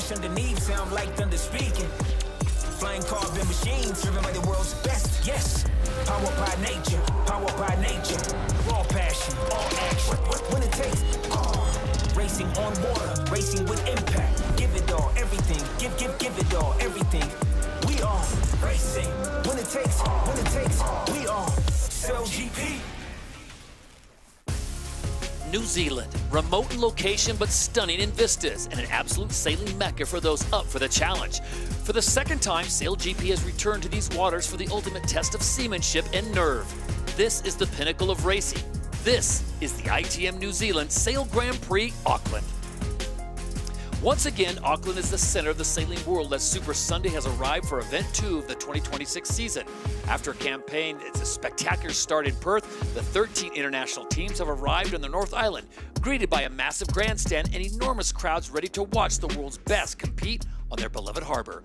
crash underneath, sound like thunder speaking. Flying carbon machines driven by the world's best, yes. Powered by nature, raw passion, all action. When it takes, racing on water, racing with impact. Give it all, everything, give it all, everything. We are racing. When it takes, we are SailGP. New Zealand, remote in location but stunning in vistas, and an absolute sailing mecca for those up for the challenge. For the second time, SailGP has returned to these waters for the ultimate test of seamanship and nerve. This is the pinnacle of racing. This is the ITM New Zealand Sail Grand Prix, Auckland. Once again, Auckland is the center of the sailing world as Super Sunday has arrived for Event 2 of the 2026 season. After a campaign, it's a spectacular start in Perth, the 13 international teams have arrived on the North Island, greeted by a massive grandstand and enormous crowds ready to watch the world's best compete on their beloved harbor.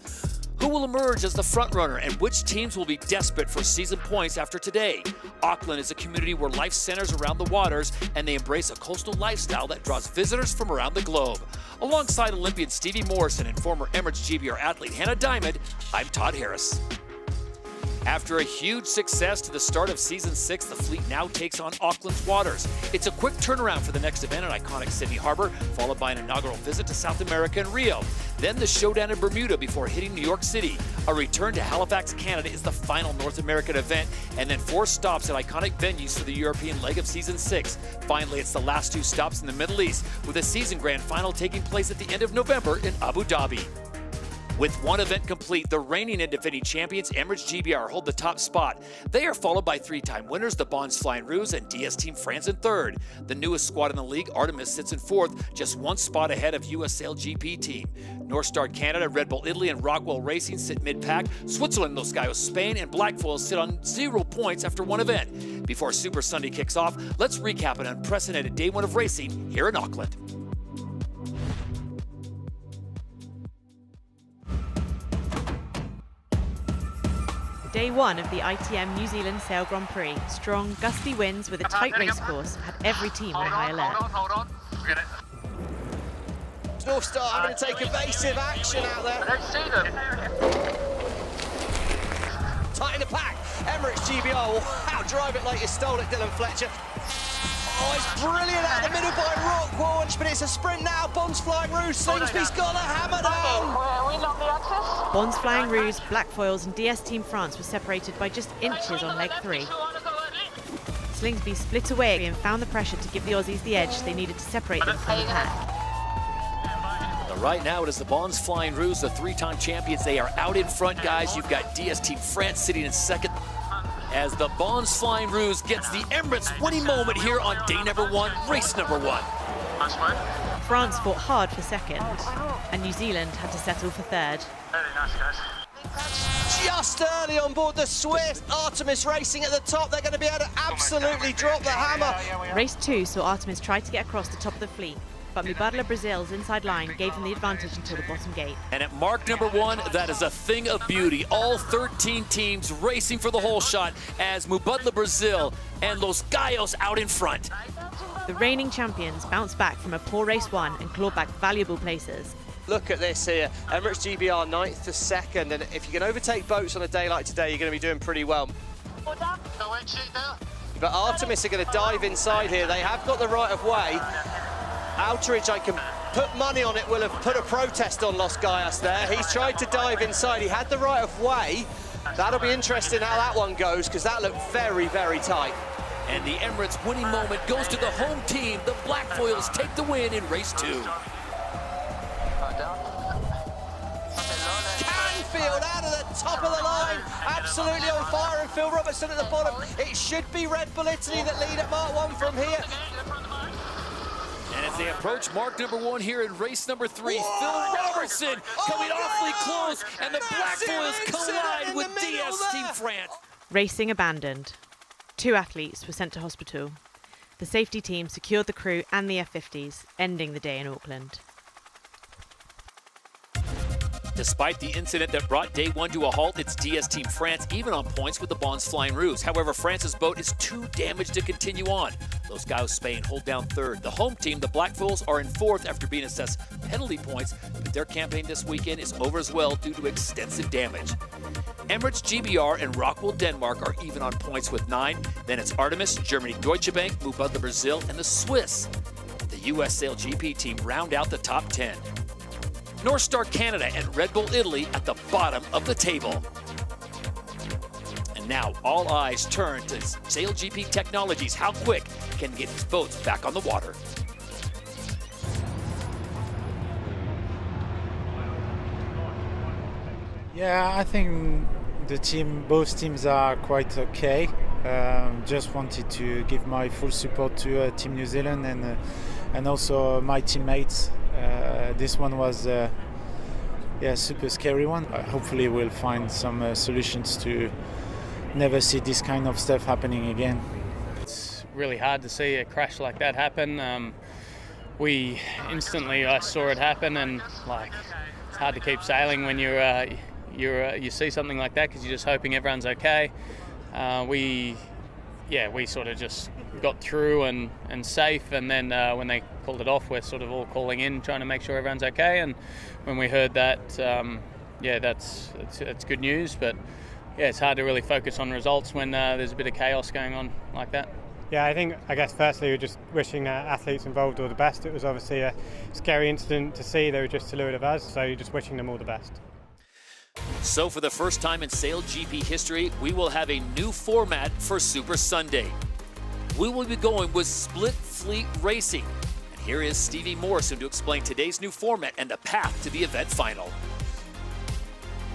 Who will emerge as the frontrunner and which teams will be desperate for season points after today? Auckland is a community where life centers around the waters and they embrace a coastal lifestyle that draws visitors from around the globe. Alongside Olympian Stevie Morrison and former Emirates GBR athlete Hannah Diamond, I'm Todd Harris. After a huge success to the start of Season 6, the fleet now takes on Auckland's waters. It's a quick turnaround for the next event at iconic Sydney Harbor, followed by an inaugural visit to South America and Rio. Then the showdown in Bermuda before hitting New York City. A return to Halifax, Canada is the final North American event, and then 4 stops at iconic venues for the European leg of Season 6. Finally, it's the last 2 stops in the Middle East, with a season grand final taking place at the end of November in Abu Dhabi. With one event complete, the reigning and defending champions Emirates GBR hold the top spot. They are followed by 3-time winners, the Bonds Flying Roos and DS Team France in 3rd. The newest squad in the league, Artemis, sits in 4th, just 1 spot ahead of US SailGP Team. North Star Canada, Red Bull Italy, and Rockwell Racing sit mid-pack. Switzerland, Los Gallos, Spain, and Blackfoil sit on 0 points after 1 event. Before Super Sunday kicks off, let's recap an unprecedented day 1 of racing here in Auckland. Day 1 of the ITM New Zealand Sail Grand Prix. Strong, gusty winds with a tight race course had every team on high alert. Hold on. Get it. North Star having to take evasive action out there. I don't see them. Tight in the pack. Emirates GBR. Wow, drive it like you stole it, Dylan Fletcher. Oh, it's brilliant out the middle by Rock Launch, but it's a sprint now. Bonds Flying Roos, Slingsby's got a hammer down. Are we not the access? Bonds Flying Roos, Blackfoils and DS Team France were separated by just inches on leg 3. Slingsby split away and found the pressure to give the Aussies the edge they needed to separate them from the pack. Right now it is the Bonds Flying Roos, the 3-time champions. They are out in front, guys. You've got DS Team France sitting in 2nd. As the Bonds Flying Roos gets the Emirates winning moment here on day number 1, race number 1. France fought hard for 2nd, and New Zealand had to settle for 3rd. Very nice, guys. Just early on board the Swift. Artemis racing at the top. They're going to be able to absolutely drop the hammer. Race 2 saw Artemis try to get across the top of the fleet, but Mubadala Brazil's inside line gave them the advantage until the bottom gate. And at mark number 1, that is a thing of beauty. All 13 teams racing for the whole shot as Mubadala Brazil and Los Gallos out in front. The reigning champions bounced back from a poor race 1 and clawed back valuable places. Look at this here. Emirates GBR 9th to 2nd, and if you can overtake boats on a day like today, you're going to be doing pretty well. But Artemis are going to dive inside here. They have got the right of way. Outeridge, I can put money on it, will have put a protest on Los Gallos there. He's tried to dive inside. He had the right of way. That'll be interesting how that one goes, because that looked very, very tight. And the Emirates winning moment goes to the home team. The Blackfoils take the win in race 2. Canfield out of the top of the line, absolutely on fire, and Phil Robertson at the bottom. It should be Red Bull Italy that lead at Mark 1 from here. And as they approach mark number 1 here in race number 3, Phil Robertson coming awfully close, and the Blackfoils collide with DS Team France. Racing abandoned. 2 athletes were sent to hospital. The safety team secured the crew and the F-50s, ending the day in Auckland. Despite the incident that brought day one to a halt, it's DS Team France even on points with the Bons Flying Roos. However, France's boat is too damaged to continue on. Los Gallos Spain hold down third. The home team, the Black Foils, are in fourth after being assessed penalty points, but their campaign this weekend is over as well due to extensive damage. Emirates GBR and Rockwell Denmark are even on points with 9. Then it's Artemis, Germany Deutsche Bank, Buildup Brazil, and the Swiss. The US SailGP team round out the top 10. North Star Canada and Red Bull Italy at the bottom of the table. And now all eyes turn to SailGP Technologies. How quick can get these boats back on the water? Yeah, I think both teams are quite okay. Just wanted to give my full support to Team New Zealand and also my teammates. This one was a super scary one. Hopefully we'll find some solutions to never see this kind of stuff happening again. It's really hard to see a crash like that happen. I saw it happen, and it's hard to keep sailing when you see something like that because you're just hoping everyone's okay. We sort of just got through and safe, and then when they called it off, we're sort of all calling in, trying to make sure everyone's okay. And when we heard that, that's good news. But yeah, it's hard to really focus on results when there's a bit of chaos going on like that. Yeah, I guess firstly we're just wishing athletes involved all the best. It was obviously a scary incident to see. They were just a of us, so you're just wishing them all the best. So for the first time in SailGP history, we will have a new format for Super Sunday. We will be going with split fleet racing. And here is Stevie Morrison to explain today's new format and the path to the event final.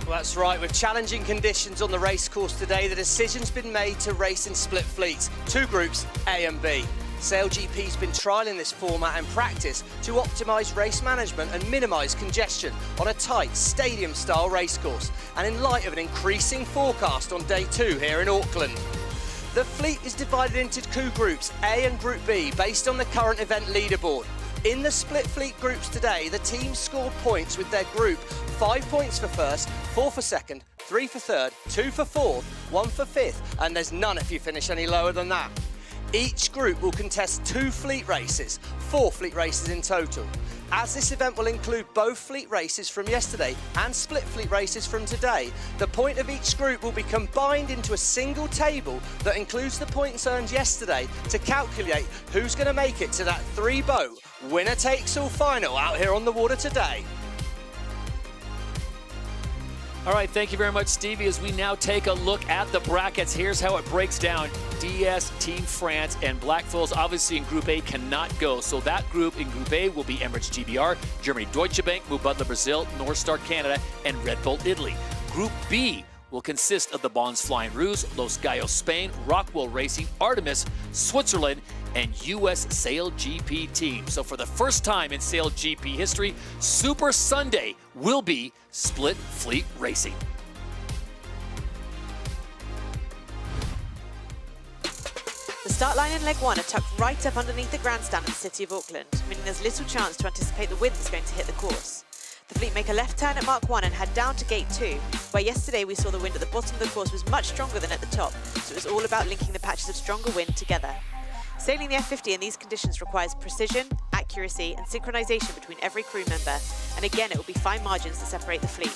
Well, that's right. With challenging conditions on the race course today, the decision's been made to race in split fleets, 2 groups, A and B. SailGP's been trialling this format in practice to optimise race management and minimise congestion on a tight stadium-style racecourse, and in light of an increasing forecast on day 2 here in Auckland. The fleet is divided into 2 groups, A and Group B, based on the current event leaderboard. In the split fleet groups today, the teams scored points with their group: 5 points for first, 4 for second, 3 for third, 2 for fourth, 1 for fifth, and there's none if you finish any lower than that. Each group will contest 2 fleet races, 4 fleet races in total. As this event will include both fleet races from yesterday and split fleet races from today, the point of each group will be combined into a single table that includes the points earned yesterday to calculate who's going to make it to that 3-boat winner-takes-all final out here on the water today. All right, thank you very much, Stevie. As we now take a look at the brackets, here's how it breaks down. DS, Team France, and Black Foils obviously in Group A cannot go. So that group in Group A will be Emirates GBR, Germany Deutsche Bank, Buildup Brazil, North Star Canada, and Red Bull Italy. Group B will consist of the Bons Flying Roos, Los Gallos Spain, Rockwell Racing, Artemis, Switzerland, and US SailGP team. So for the first time in SailGP history, Super Sunday will be split fleet racing. The start line in leg 1 are tucked right up underneath the grandstand at the City of Auckland, meaning there's little chance to anticipate the wind that's going to hit the course. The fleet make a left turn at Mark 1 and head down to Gate 2, where yesterday we saw the wind at the bottom of the course was much stronger than at the top, so it was all about linking the patches of stronger wind together. Sailing the F50 in these conditions requires precision, accuracy and synchronization between every crew member, and again it will be fine margins that separate the fleet.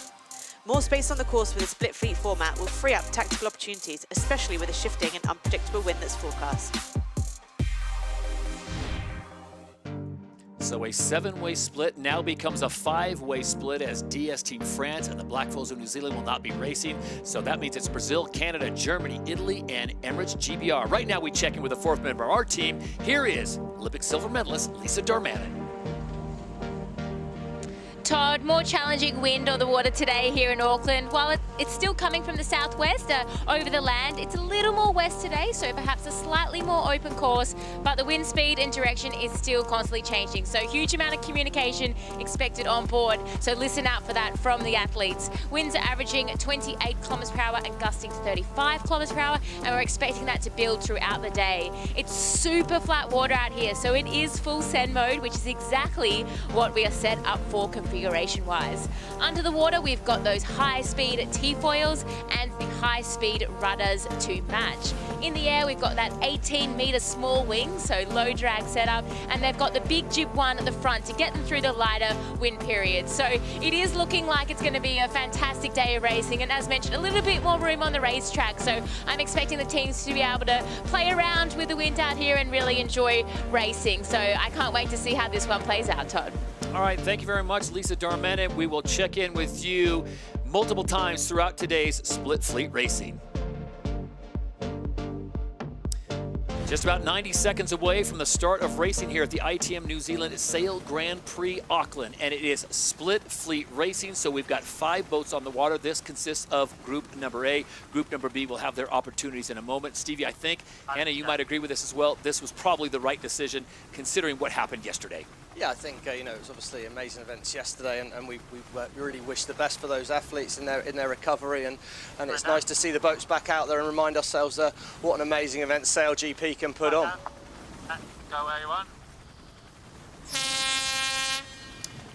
More space on the course with a split fleet format will free up tactical opportunities, especially with a shifting and unpredictable wind that's forecast. So a 7-way split now becomes a 5-way split, as DS Team France and the Black Foils of New Zealand will not be racing. So that means it's Brazil, Canada, Germany, Italy, and Emirates GBR. Right now we check in with the 4th member of our team. Here is Olympic silver medalist Lisa Darmanin. Todd, more challenging wind on the water today here in Auckland. While it's still coming from the southwest over the land, it's a little more west today, so perhaps a slightly more open course, but the wind speed and direction is still constantly changing. So huge amount of communication expected on board. So listen out for that from the athletes. Winds are averaging 28 kilometers per hour and gusting to 35 kilometers per hour, and we're expecting that to build throughout the day. It's super flat water out here, so it is full send mode, which is exactly what we are set up for competing configuration-wise. Under the water, we've got those high-speed T-foils and the high-speed rudders to match. In the air, we've got that 18-metre small wing, so low drag setup, and they've got the big jib one at the front to get them through the lighter wind period. So it is looking like it's going to be a fantastic day of racing, and as mentioned, a little bit more room on the racetrack, so I'm expecting the teams to be able to play around with the wind out here and really enjoy racing. So I can't wait to see how this one plays out, Todd. All right, thank you very much, Lisa Darmanin. We will check in with you multiple times throughout today's Split Fleet Racing. Just about 90 seconds away from the start of racing here at the ITM New Zealand Sail Grand Prix Auckland, and it is split fleet racing, so we've got 5 boats on the water. This consists of Group Number A. Group Number B will have their opportunities in a moment. Stevie, I think, Hannah, you might agree with this as well. This was probably the right decision considering what happened yesterday. Yeah, I think you know, it was obviously amazing events yesterday, and we really wish the best for those athletes in their recovery, and it's nice to see the boats back out there and remind ourselves what an amazing event SailGP can put on. Go where you want.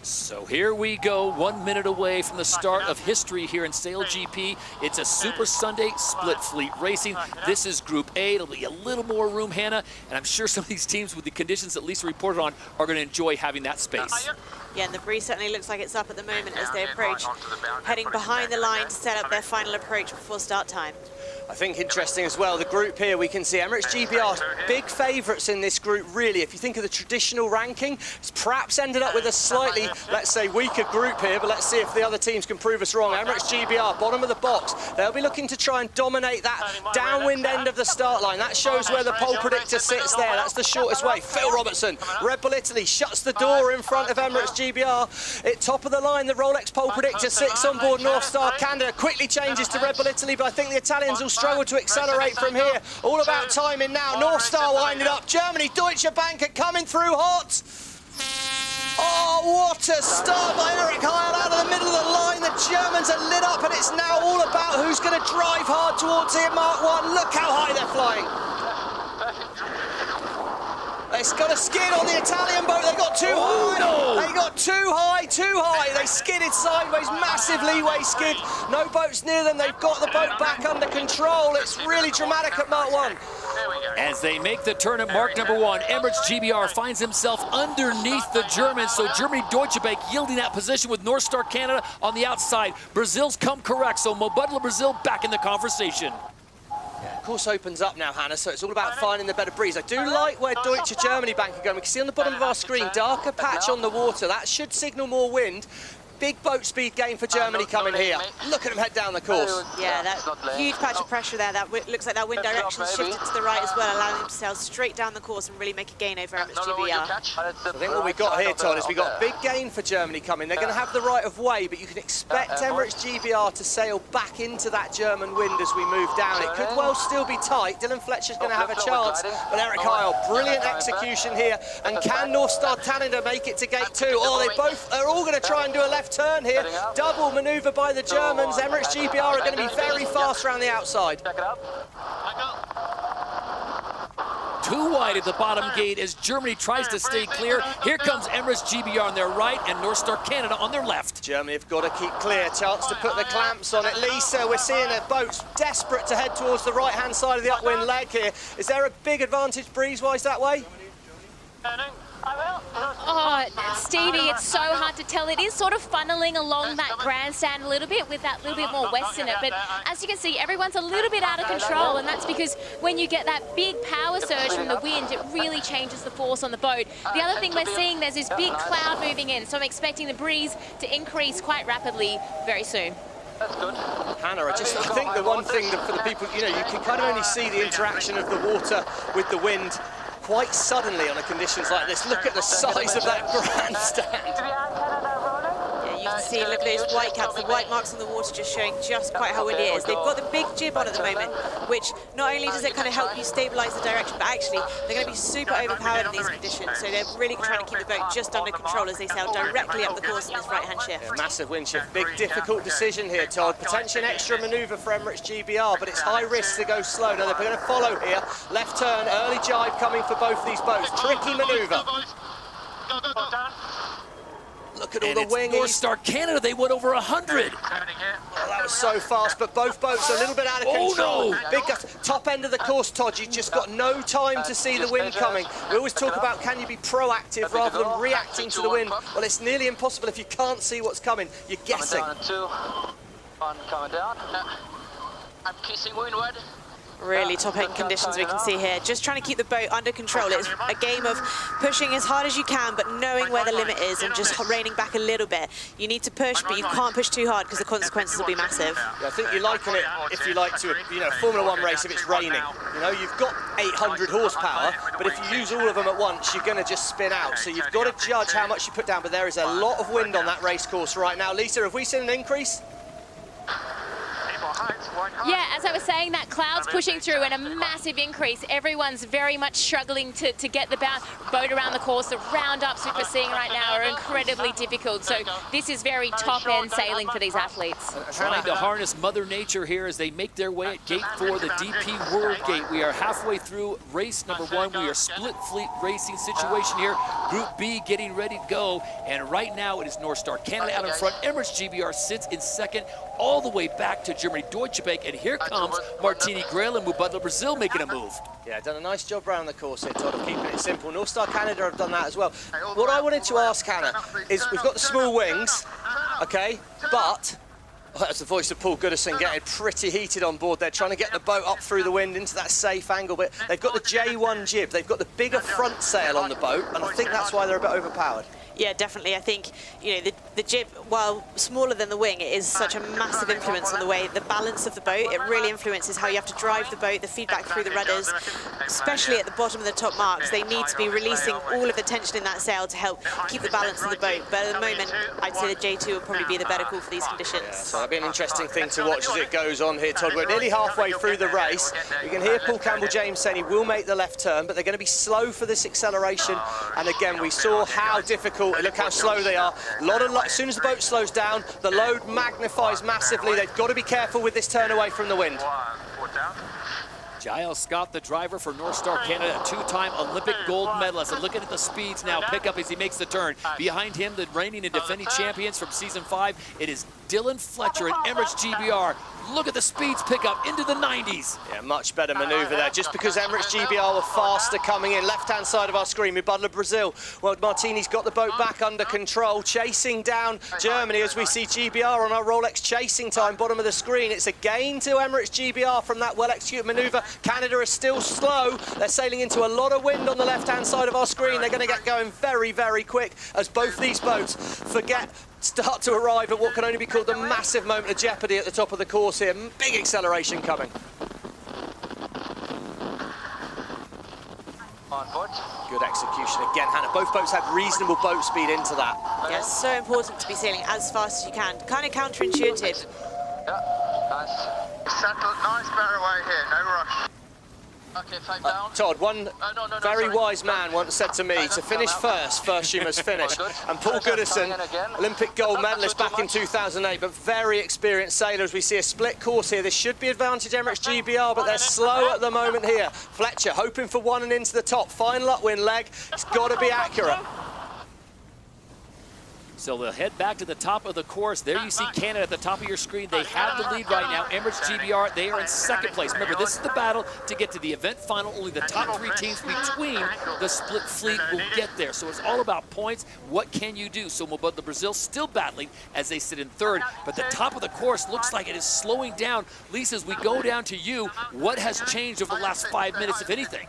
So here we go, 1 minute away from the start of history here in SailGP. It's a Super Sunday split fleet racing. This is Group A. It'll be a little more room, Hannah, and I'm sure some of these teams with the conditions that Lisa reported on are going to enjoy having that space. Yeah, and the Prix certainly looks like it's up at the moment as they approach, heading behind the line to set up their final approach before start time. I think interesting as well, the group here, we can see Emirates GBR, big favourites in this group, really. If you think of the traditional ranking, it's perhaps ended up with a slightly, let's say, weaker group here, but let's see if the other teams can prove us wrong. Emirates GBR, bottom of the box. They'll be looking to try and dominate that downwind end of the start line. That shows where the pole predictor sits there. That's the shortest way. Phil Robertson, Red Bull Italy, shuts the door in front of Emirates GBR. At top of the line, the Rolex pole predictor sits on board North Star Canada. Quickly changes to Red Bull Italy, but I think the Italians will struggle to accelerate from here. All about timing now. North Star winding up. Germany, Deutsche Bank are coming through hot. Oh, what a start by Eric Heil out of the middle of the line. The Germans are lit up, and it's now all about who's going to drive hard towards here. Mark 1, look how high they're flying. It's got a skid on the Italian boat. They got too high. No. They got too high, too high. They skidded sideways, massive leeway skid. No boats near them. They've got the boat back under control. It's really dramatic at Mark 1. As they make the turn at Mark number 1, Emirates GBR finds himself underneath the Germans. So Germany, Deutsche Bank yielding that position with North Star Canada on the outside. Brazil's come correct, so Mobudla Brazil back in the conversation. Course opens up now, Hannah, so it's all about finding the better breeze. I do like where Deutsche Germany Bank are going. We can see on the bottom of our screen, darker patch on the water. That should signal more wind. Big boat speed gain for Germany coming here. Look at them head down the course. Yeah, that huge patch of pressure there. That looks like that wind direction shifted to the right as well, allowing them to sail straight down the course and really make a gain over Emirates GBR. I think what we've got here, Todd, is we've got big gain for Germany coming. They're going to have the right of way, but you can expect Emirates GBR to sail back into that German wind as we move down. It could well still be tight. Dylan Fletcher's going to have a chance, but Eric Heil, brilliant execution here. And can North Star Canada make it to gate 2? Oh, they both are all going to try and do a left turn here. Double manoeuvre by the Germans. Emirates GBR are going to be very fast around the outside. Too wide at the bottom gate as Germany tries to stay clear. Here comes Emirates GBR on their right and North Star Canada on their left. Germany have got to keep clear. Chance to put the clamps on at least. We're seeing the boats desperate to head towards the right-hand side of the upwind leg here. Is there a big advantage breeze-wise that way? Oh, Stevie, it's so hard to tell. It is sort of funneling along that grandstand a little bit with that little bit more west in it. But as you can see, everyone's a little bit out of control, and that's because when you get that big power surge from the wind, it really changes the force on the boat. The other thing we're seeing, there's this big cloud moving in, so I'm expecting the breeze to increase quite rapidly very soon. That's good. Hannah, I think the one thing that for the people, you know, you can kind of only see the interaction of the water with the wind quite suddenly on conditions like this. Look at the size of that grandstand. You can see, look at those white caps, the white marks on the water just showing just quite how windy it is. They've got the big jib on at the moment, which not only does it kind of help you stabilise the direction, but actually they're going to be super overpowered in these conditions. So they're really trying to keep the boat just under control as they sail directly up the course in this right-hand shift. Yeah, massive wind shift, big difficult decision here, Todd. Potentially an extra manoeuvre for Emirates GBR, but it's high risk to go slow. Now they're going to follow here. Left turn, early jibe coming for both these boats. Tricky manoeuvre. Look at all And the it's wing. North Star Canada, they went over 100. Oh, that was so fast, but both boats a little bit out of control. No. Big gust. Top end of the course, Todd, you've just got no time to see the wind coming. We always talk about, can you be proactive rather than reacting to the wind? Well, it's nearly impossible if you can't see what's coming. You're guessing. Coming down, 2, 1, coming down. I'm kissing windward. Really top-end conditions we can see here. Just trying to keep the boat under control. It's a game of pushing as hard as you can, but knowing where the limit is and just reining back a little bit. You need to push, but you can't push too hard because the consequences will be massive. Yeah, I think you liken it, if you like, to a Formula 1 race if it's raining. You know, you've got 800 horsepower, but if you use all of them at once, you're going to just spin out. So you've got to judge how much you put down, but there is a lot of wind on that race course right now. Lisa, have we seen an increase? Yeah, as I was saying, that cloud's pushing through and a massive increase. Everyone's very much struggling to get the boat around the course. The roundups which we're seeing right now are incredibly difficult. So this is very top-end sailing for these athletes. Trying to harness Mother Nature here as they make their way at Gate 4, the DP World Gate. We are halfway through race number 1. We are split fleet racing situation here. Group B getting ready to go. And right now it is North Star Canada out in front. Emirates GBR sits in second, all the way back to Germany, Deutsche Bank. And here comes Martini Grail and Mubadala Brazil making a move. Yeah, done a nice job around the course here, Todd, of keeping it simple. North Star Canada have done that as well. What I wanted to ask Hannah is, we've got the small wings, okay, but that's the voice of Paul Goodison getting pretty heated on board. They're trying to get the boat up through the wind into that safe angle, but they've got the J1 jib. They've got the bigger front sail on the boat, and I think that's why they're a bit overpowered. Yeah, definitely. I think, you know, the jib, while smaller than the wing, it is such a massive influence on the way, the balance of the boat. It really influences how you have to drive the boat, the feedback through the rudders, especially at the bottom of the top marks. They need to be releasing all of the tension in that sail to help keep the balance of the boat. But at the moment, I'd say the J2 will probably be the better call for these conditions. Yeah, so that'll be an interesting thing to watch as it goes on here, Todd. We're nearly halfway through the race. You can hear Paul Campbell-James saying he will make the left turn, but they're going to be slow for this acceleration. And again, we saw how difficult, look how slow they are. A lot of as soon as the boat slows down, the load magnifies massively. They've got to be careful with this turn away from the wind. Giles Scott, the driver for North Star Canada, a two-time Olympic gold medalist. And looking at the speeds now, pick up as he makes the turn. Behind him, the reigning and defending champions from season 5, it is Dylan Fletcher and Emirates GBR. Look at the speeds pick up into the 90s. Yeah, much better manoeuvre there, just because Emirates GBR were faster coming in. Left-hand side of our screen, Mubadala Brazil. Well, Martini's got the boat back under control, chasing down Germany as we see GBR on our Rolex chasing time, bottom of the screen. It's a gain to Emirates GBR from that well-executed manoeuvre. Canada is still slow. They're sailing into a lot of wind on the left-hand side of our screen. They're going to get going very, very quick as both these boats start to arrive at what can only be called the massive moment of jeopardy at the top of the course here. Big acceleration coming. On board. Good execution again, Hannah. Both boats had reasonable boat speed into that. Yeah, it's so important to be sailing as fast as you can. Kind of counterintuitive. Yeah, nice. Settle, nice fairway here, no rush. Okay, 5 down. Todd, one No, very sorry. wise man once said to me, to finish first you must finish. And Paul Goodison, Olympic gold medalist back in 2008, but very experienced sailor. As we see a split course here, this should be advantage Emirates GBR, but they're slow at the moment here. Fletcher hoping for one and into the top. Final upwind leg, it's got to be accurate. So they'll head back to the top of the course. There you see Canada at the top of your screen. They have the lead right now. Emirates GBR, they are in second place. Remember, this is the battle to get to the event final. Only the top 3 teams between the split fleet will get there. So it's all about points. What can you do? So Mubadala Brazil still battling as they sit in third. But the top of the course looks like it is slowing down. Lisa, as we go down to you, what has changed over the last 5 minutes, if anything?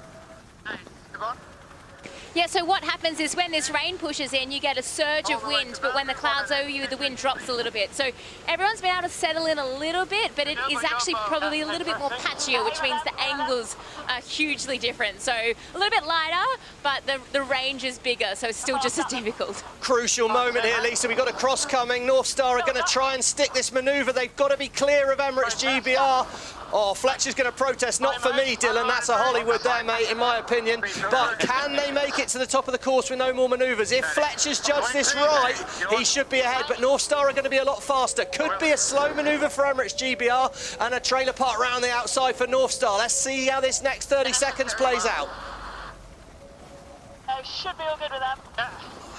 Yeah, so what happens is when this rain pushes in, you get a surge of wind, but when the clouds over you, the wind drops a little bit. So everyone's been able to settle in a little bit, but it is actually probably a little bit more patchier, which means the angles are hugely different. So a little bit lighter, but the range is bigger, so it's still just as difficult. Crucial moment here, Lisa. We've got a cross coming. North Star are going to try and stick this manoeuvre. They've got to be clear of Emirates GBR. Oh, Fletcher's going to protest. Not for me, Dylan. That's a Hollywood there, mate, in my opinion. But can they make it to the top of the course with no more manoeuvres? If Fletcher's judged this right, he should be ahead. But North Star are going to be a lot faster. Could be a slow manoeuvre for Emirates GBR and a trailer park round the outside for North Star. Let's see how this next 30 seconds plays out. should be all good with that.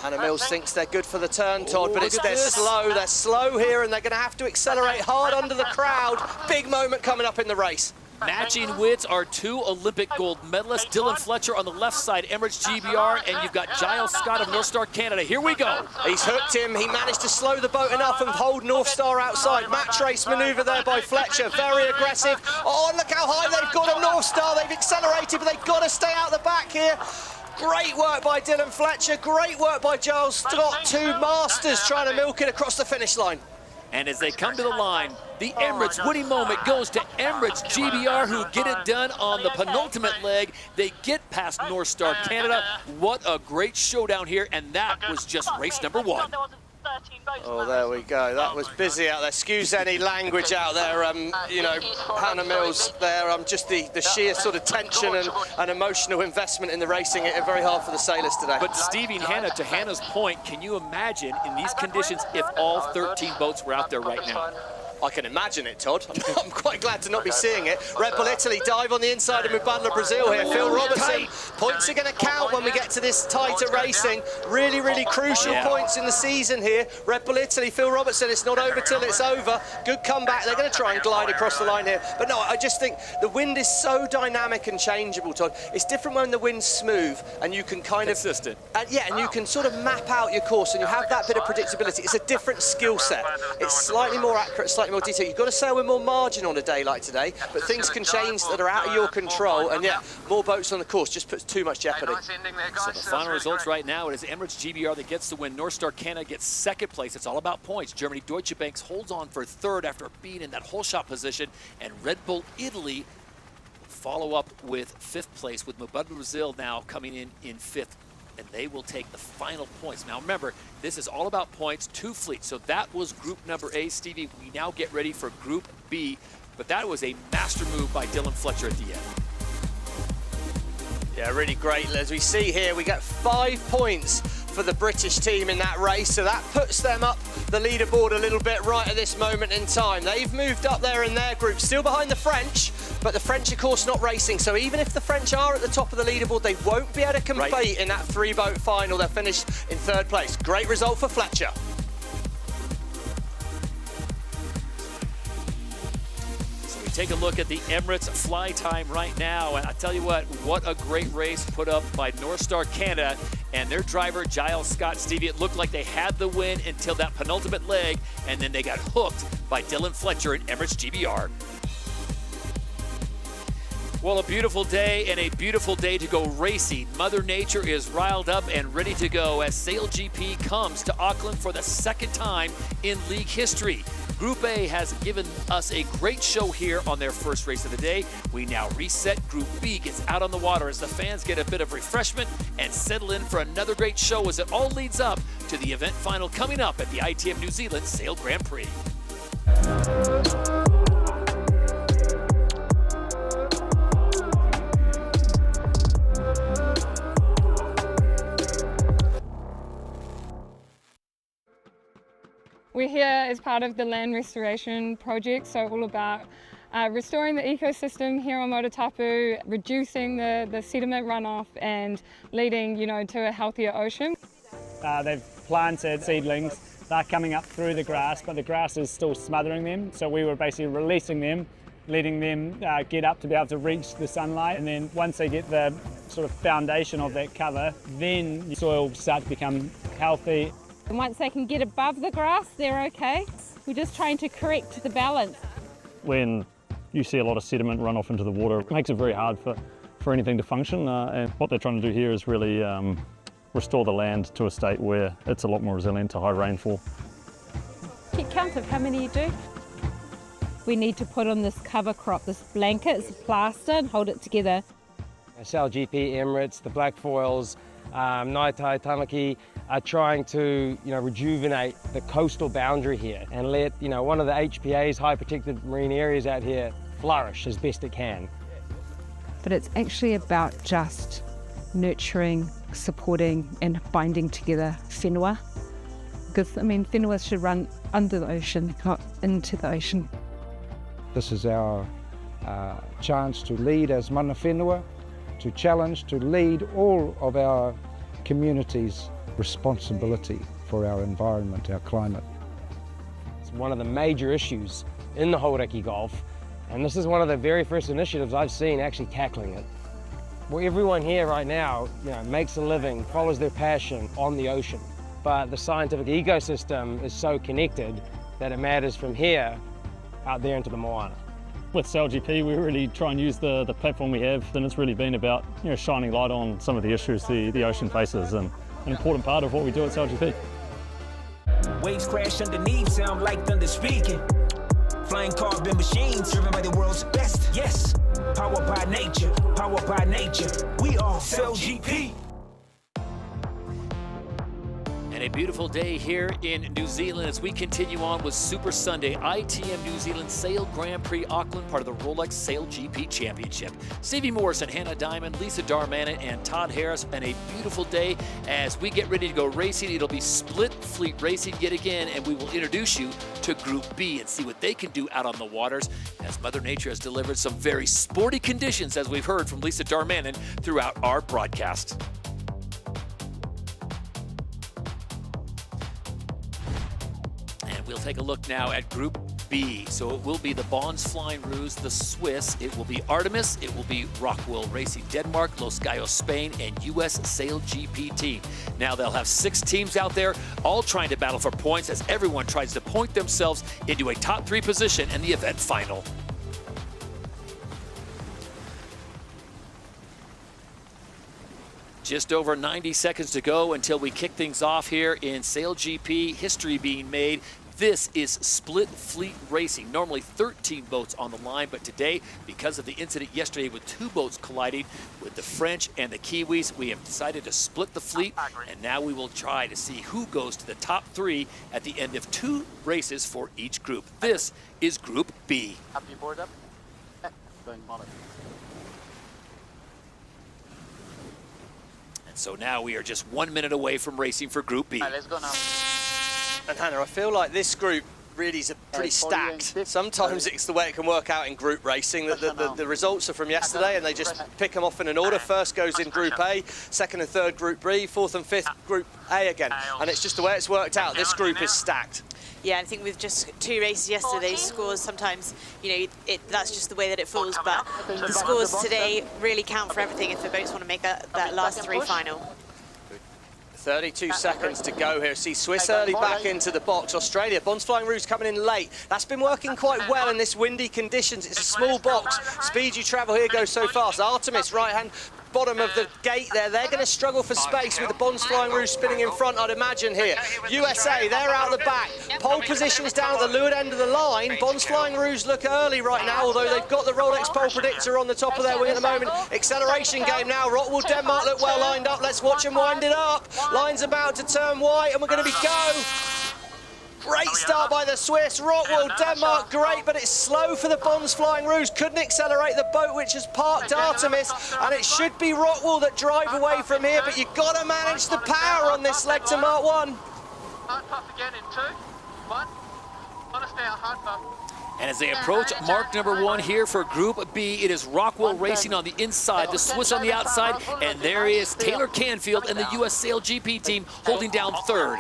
Hannah Mills thinks they're good for the turn, Todd, but look at they're this. slow. They're slow here, and they're going to have to accelerate hard under the crowd. Big moment coming up in the race. Matching wits are two Olympic gold medalists, Dylan Fletcher on the left side, Emirates GBR, and you've got Giles Scott of North Star Canada. Here we go. He's hooked him. He managed to slow the boat enough and hold North Star outside. Match race manoeuvre there by Fletcher. Very aggressive. Oh, look how high they've got on North Star. They've accelerated, but they've got to stay out the back here. Great work by Dylan Fletcher. Great work by Giles Scott. Two masters trying to milk it across the finish line. And as they come to the line, the Emirates winning moment goes to Emirates GBR, who get it done on the penultimate leg. They get past North Star Canada. What a great showdown here, and that was just race number one. Oh, there we go. That was busy out there. Excuse any language out there. You know, Hannah Mills there. Just the sheer sort of tension and emotional investment in the racing. It's very hard for the sailors today. But Stevie and Hannah, to Hannah's point, can you imagine in these conditions if all 13 boats were out there right now? I can imagine it, Todd. I'm quite glad to not be seeing it. Red Bull Italy dive on the inside of Mubadala Brazil here. Phil Robertson. Points are going to count when we get to this tighter racing. Really, really crucial points in the season here. Red Bull Italy, Phil Robertson. It's not over till it's over. Good comeback. They're going to try and glide across the line here. But no, I just think the wind is so dynamic and changeable, Todd. It's different when the wind's smooth and you can kind of... Consistent. And you can sort of map out your course and you have that bit of predictability. It's a different skill set. It's slightly more accurate, slightly more detail. You've got to sail with more margin on a day like today, but things can change that are out of your control, and yeah, more boats on the course just puts too much jeopardy. So the final results right now, it is Emirates GBR that gets the win. North Star Canada gets second place. It's all about points. Germany Deutsche Bank holds on for third after being in that whole shot position, and Red Bull Italy follow up with fifth place, with Mubadala Brazil now coming in fifth. And they will take the final points. Now remember, this is all about points, 2 fleets. So that was group number A, Stevie. We now get ready for group B. But that was a master move by Dylan Fletcher at the end. Yeah, really great. As we see here, we get 5 points for the British team in that race. So that puts them up the leaderboard a little bit right at this moment in time. They've moved up there in their group, still behind the French, but the French, of course, not racing. So even if the French are at the top of the leaderboard, they won't be able to compete in that 3-boat final. They're finished in 3rd place. Great result for Fletcher. So we take a look at the Emirates fly time right now. And I tell you what a great race put up by North Star Canada and their driver, Giles Scott. Stevie, it looked like they had the win until that penultimate leg, and then they got hooked by Dylan Fletcher and Emirates GBR. Well, a beautiful day and a beautiful day to go racing. Mother Nature is riled up and ready to go as SailGP comes to Auckland for the 2nd time in league history. Group A has given us a great show here on their first race of the day. We now reset. Group B gets out on the water as the fans get a bit of refreshment and settle in for another great show as it all leads up to the event final coming up at the ITM New Zealand Sail Grand Prix. We're here as part of the land restoration project, so all about restoring the ecosystem here on Motutapu, reducing the sediment runoff and leading, to a healthier ocean. They've planted seedlings. They're coming up through the grass, but the grass is still smothering them. So we were basically releasing them, letting them get up to be able to reach the sunlight. And then once they get the sort of foundation of that cover, then the soil starts to become healthy. And once they can get above the grass, they're okay. We're just trying to correct the balance. When you see a lot of sediment run off into the water, it makes it very hard for anything to function. And what they're trying to do here is really restore the land to a state where it's a lot more resilient to high rainfall. Keep count of how many you do. We need to put on this cover crop, this blanket, it's plaster, and hold it together. SailGP, Emirates, the Black Foils, Ngāi Tamaki are trying to rejuvenate the coastal boundary here and let one of the HPA's high protected marine areas out here flourish as best it can. But it's actually about just nurturing, supporting and binding together whenua, because whenua should run under the ocean, not into the ocean. This is our chance to lead as mana whenua, to challenge, to lead all of our community's responsibility for our environment, our climate. It's one of the major issues in the Hauraki Gulf, and this is one of the very first initiatives I've seen actually tackling it. Well, everyone here right now, makes a living, follows their passion on the ocean, but the scientific ecosystem is so connected that it matters from here out there into the moana. With SailGP, we really try and use the platform we have, and it's really been about shining light on some of the issues the ocean faces, and an important part of what we do at SailGP. Waves crash underneath, sound like thunder speaking. Flying carbon machines, driven by the world's best. Yes, powered by nature, powered by nature. We are SailGP. And a beautiful day here in New Zealand as we continue on with Super Sunday ITM New Zealand Sail Grand Prix Auckland, part of the Rolex SailGP Championship. Stevie Morrison, Hannah Diamond, Lisa Darmanin, and Todd Harris, and a beautiful day as we get ready to go racing. It'll be split fleet racing yet again, and we will introduce you to Group B and see what they can do out on the waters as Mother Nature has delivered some very sporty conditions, as we've heard from Lisa Darmanin throughout our broadcast. We'll take a look now at Group B. So it will be the Bonds Flying Rouge, the Swiss, it will be Artemis, it will be Rockwell Racing Denmark, Los Gallos Spain, and US SailGP team. Now they'll have 6 teams out there, all trying to battle for points as everyone tries to point themselves into a top 3 position in the event final. Just over 90 seconds to go until we kick things off here in SailGP, history being made. This is split fleet racing. Normally 13 boats on the line, but today, because of the incident yesterday with 2 boats colliding with the French and the Kiwis, we have decided to split the fleet, and now we will try to see who goes to the top 3 at the end of 2 races for each group. This is Group B. Up your board up. Going on it. And so now we are just 1 minute away from racing for Group B. All right, let's go now. And Hannah, I feel like this group really is pretty stacked. Sometimes it's the way it can work out in group racing. The results are from yesterday and they just pick them off in an order. First goes in Group A, second and third Group B, fourth and fifth Group A again. And it's just the way it's worked out. This group is stacked. Yeah, I think with just 2 races yesterday, scores sometimes, that's just the way that it falls. But the scores today really count for everything if the boats want to make that last 3 final. 32 seconds to go here. See Swiss early back into the box. Australia, Bonds Flying Rouge coming in late. That's been working quite well in this windy conditions. It's a small box. Speed you travel here goes so fast. Artemis, right hand bottom of the gate there. They're going to struggle for space with the Bonds Flying Rouge spinning in front, I'd imagine here. USA, they're out the back. Pole position is down at the leeward end of the line. Bonds Flying Rouge look early right now, although they've got the Rolex pole predictor on the top of their wing at the moment. Acceleration game now. Rockwell Denmark look well lined up. Let's watch them wind it up. Line's about to turn white and we're going to be go. Great start by the Swiss. Rockwell Denmark, great, but it's slow for the Bonds Flying Rouge. Couldn't accelerate the boat, which has parked Artemis, and it should be Rockwell that drive away from here, but you've got to manage the power on this leg to Mark 1. Hard puff again in 2, 1. Want to stay on hard puff. And as they approach mark number 1 here for Group B, it is Rockwell Racing on the inside, the Swiss on the outside, and there is Taylor Canfield and the US SailGP team holding down 3rd.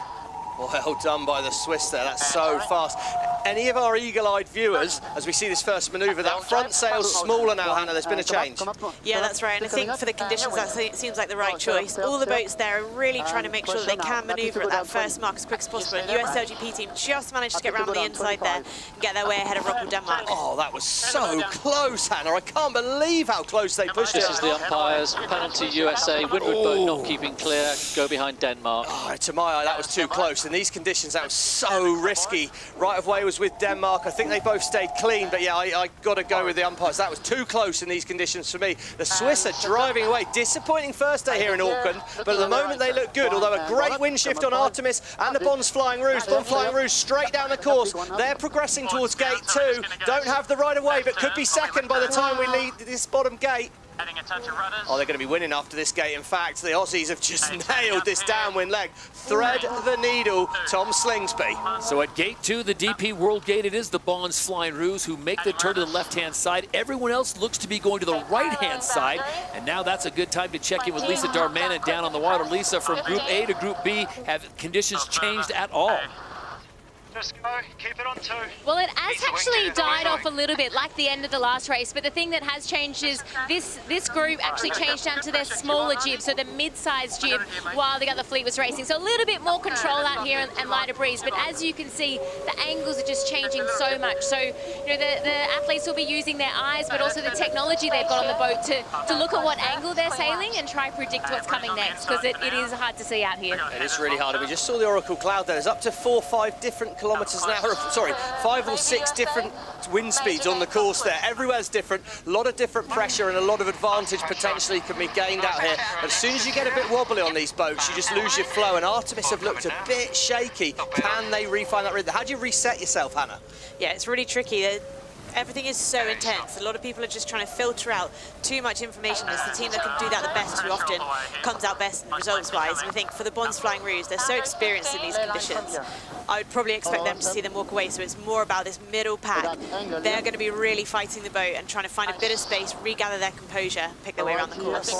Well done by the Swiss there, that's so fast. Any of our eagle-eyed viewers, as we see this first manoeuvre, that front sail's smaller now, Hannah, there's been a change. Yeah, that's right, and I think for the conditions that seems like the right choice. All the boats there are really trying to make sure that they can manoeuvre at that first mark as quick as possible, and the US SailGP team just managed to get around the inside there and get their way ahead of Rockwell Denmark. Oh, that was so close, Hannah. I can't believe how close they pushed it. This is the umpires, penalty USA, windward boat not keeping clear, go behind Denmark. Oh, to my eye, that was too close. In these conditions, that was so risky. Right of way was with Denmark. I think they both stayed clean, but yeah, I got to go with the umpires. That was too close in these conditions for me. The Swiss are driving away. Disappointing first day here in Auckland, but at the moment they look good, although a great wind shift on Artemis and the Bonds Flying Rouge. Bonds Flying Rouge straight down the course. They're progressing towards gate 2. Don't have the right of way, but could be second by the time we leave this bottom gate. Oh, they're going to be winning after this gate. In fact, the Aussies have just nailed this downwind leg. Thread the needle, Tom Slingsby. So at gate 2, the DP World Gate, it is the Bonds Flying Roos who make the turn to the left-hand side. Everyone else looks to be going to the right-hand side. And now that's a good time to check in with Lisa Darmanin down on the water. Lisa, from Group A to Group B, have conditions changed at all? Just go, keep it on 2. Well, it has actually died off a little bit, like the end of the last race, but the thing that has changed is this group actually changed down to their smaller jib, so the mid-sized jib, while the other fleet was racing. So a little bit more control out here and lighter breeze, but as you can see, the angles are just changing so much. So, you know, the athletes will be using their eyes, but also the technology they've got on the boat to look at what angle they're sailing and try to predict what's coming next, because it is hard to see out here. It is really hard. We just saw the Oracle Cloud there. There's up to 4 or 5 different kilometres an hour, sorry, 5 or 6 different wind speeds on the course there. Everywhere's different, a lot of different pressure and a lot of advantage potentially can be gained out here. But as soon as you get a bit wobbly on these boats, you just lose your flow, and Artemis have looked a bit shaky. Can they refine that rhythm? How do you reset yourself, Hannah? Yeah, it's really tricky. Everything is so intense. A lot of people are just trying to filter out too much information. It's the team that can do that the best who often comes out best results-wise. And I think for the Bonds Flying Roos, they're so experienced in these conditions. I would probably expect them to see them walk away, so it's more about this middle pack. They're going to be really fighting the boat and trying to find a bit of space, regather their composure, pick their way around the course.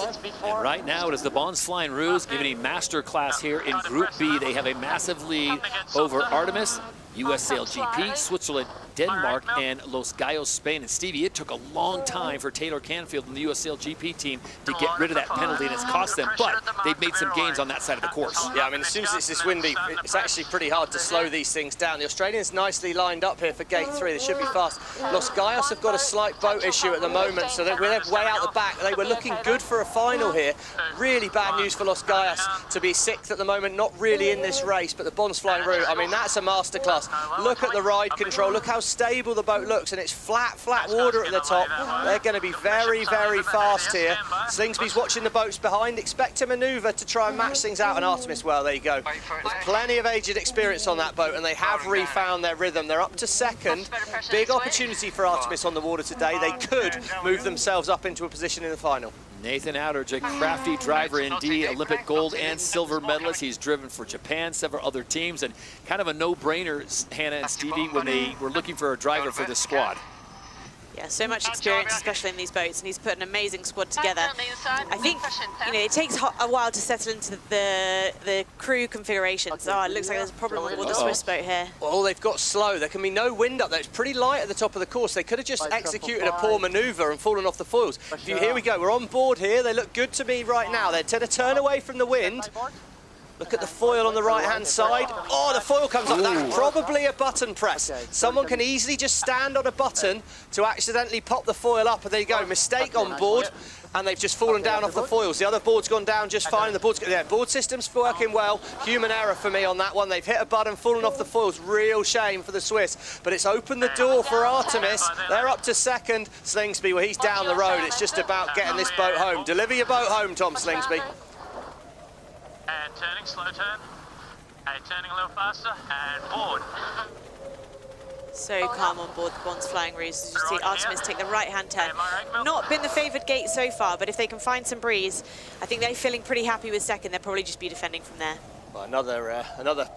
And right now it is the Bonds Flying Roos giving a master class here in Group B. They have a massive lead over Artemis, US SailGP, Switzerland, Denmark, and Los Gallos, Spain. And Stevie, it took a long time for Taylor Canfield and the US SailGP team to get rid of that penalty, and it's cost them, but they've made some gains on that side of the course. Yeah, I mean, as soon as it's this windy, it's actually pretty hard to slow these things down. The Australians nicely lined up here for gate 3. They should be fast. Los Gallos have got a slight boat issue at the moment, so they're way out the back. They were looking good for a final here. Really bad news for Los Gallos to be 6th at the moment, not really in this race, but the Bonds Flying Roos, I mean, that's a masterclass. Look at the ride control, look how stable the boat looks, and it's flat water at the top. They're going to be very, very fast here. Slingsby's watching the boats behind, expect a manoeuvre to try and match things out, and Artemis, well, there you go. There's plenty of aged experience on that boat, and they have refound their rhythm. They're up to 2nd. Big opportunity for Artemis on the water today. They could move themselves up into a position in the final. Nathan Outridge, a crafty driver indeed, Olympic gold and silver medalist. He's driven for Japan, several other teams, and kind of a no-brainer, Hannah and Stevie, when they were looking for a driver for this squad. Yeah, so much experience, especially in these boats, and he's put an amazing squad together. I think, you know, it takes a while to settle into the crew configurations. Oh, it looks like there's a problem with the Swiss boat here. Well, they've got slow. There can be no wind up there. It's pretty light at the top of the course. They could have just executed a poor manoeuvre and fallen off the foils. Here we go. We're on board here. They look good to me right now. They're to turn away from the wind. Look at the foil on the right-hand side. Oh, the foil comes up. That's probably a button press. Someone can easily just stand on a button to accidentally pop the foil up. And there you go, mistake on board. And they've just fallen down off the foils. The other board's gone down just fine. The board's, yeah, board system's working well. Human error for me on that one. They've hit a button, fallen off the foils. Real shame for the Swiss. But it's opened the door for Artemis. They're up to 2nd. Slingsby, well, he's down the road. It's just about getting this boat home. Deliver your boat home, Tom Slingsby. And turning, slow turn. And turning a little faster, and board. So calm on board the Bonds Flying Roos. As you see Artemis take the right-hand turn. Not been the favoured gate so far, but if they can find some breeze, I think they're feeling pretty happy with 2nd. They'll probably just be defending from there. Well, another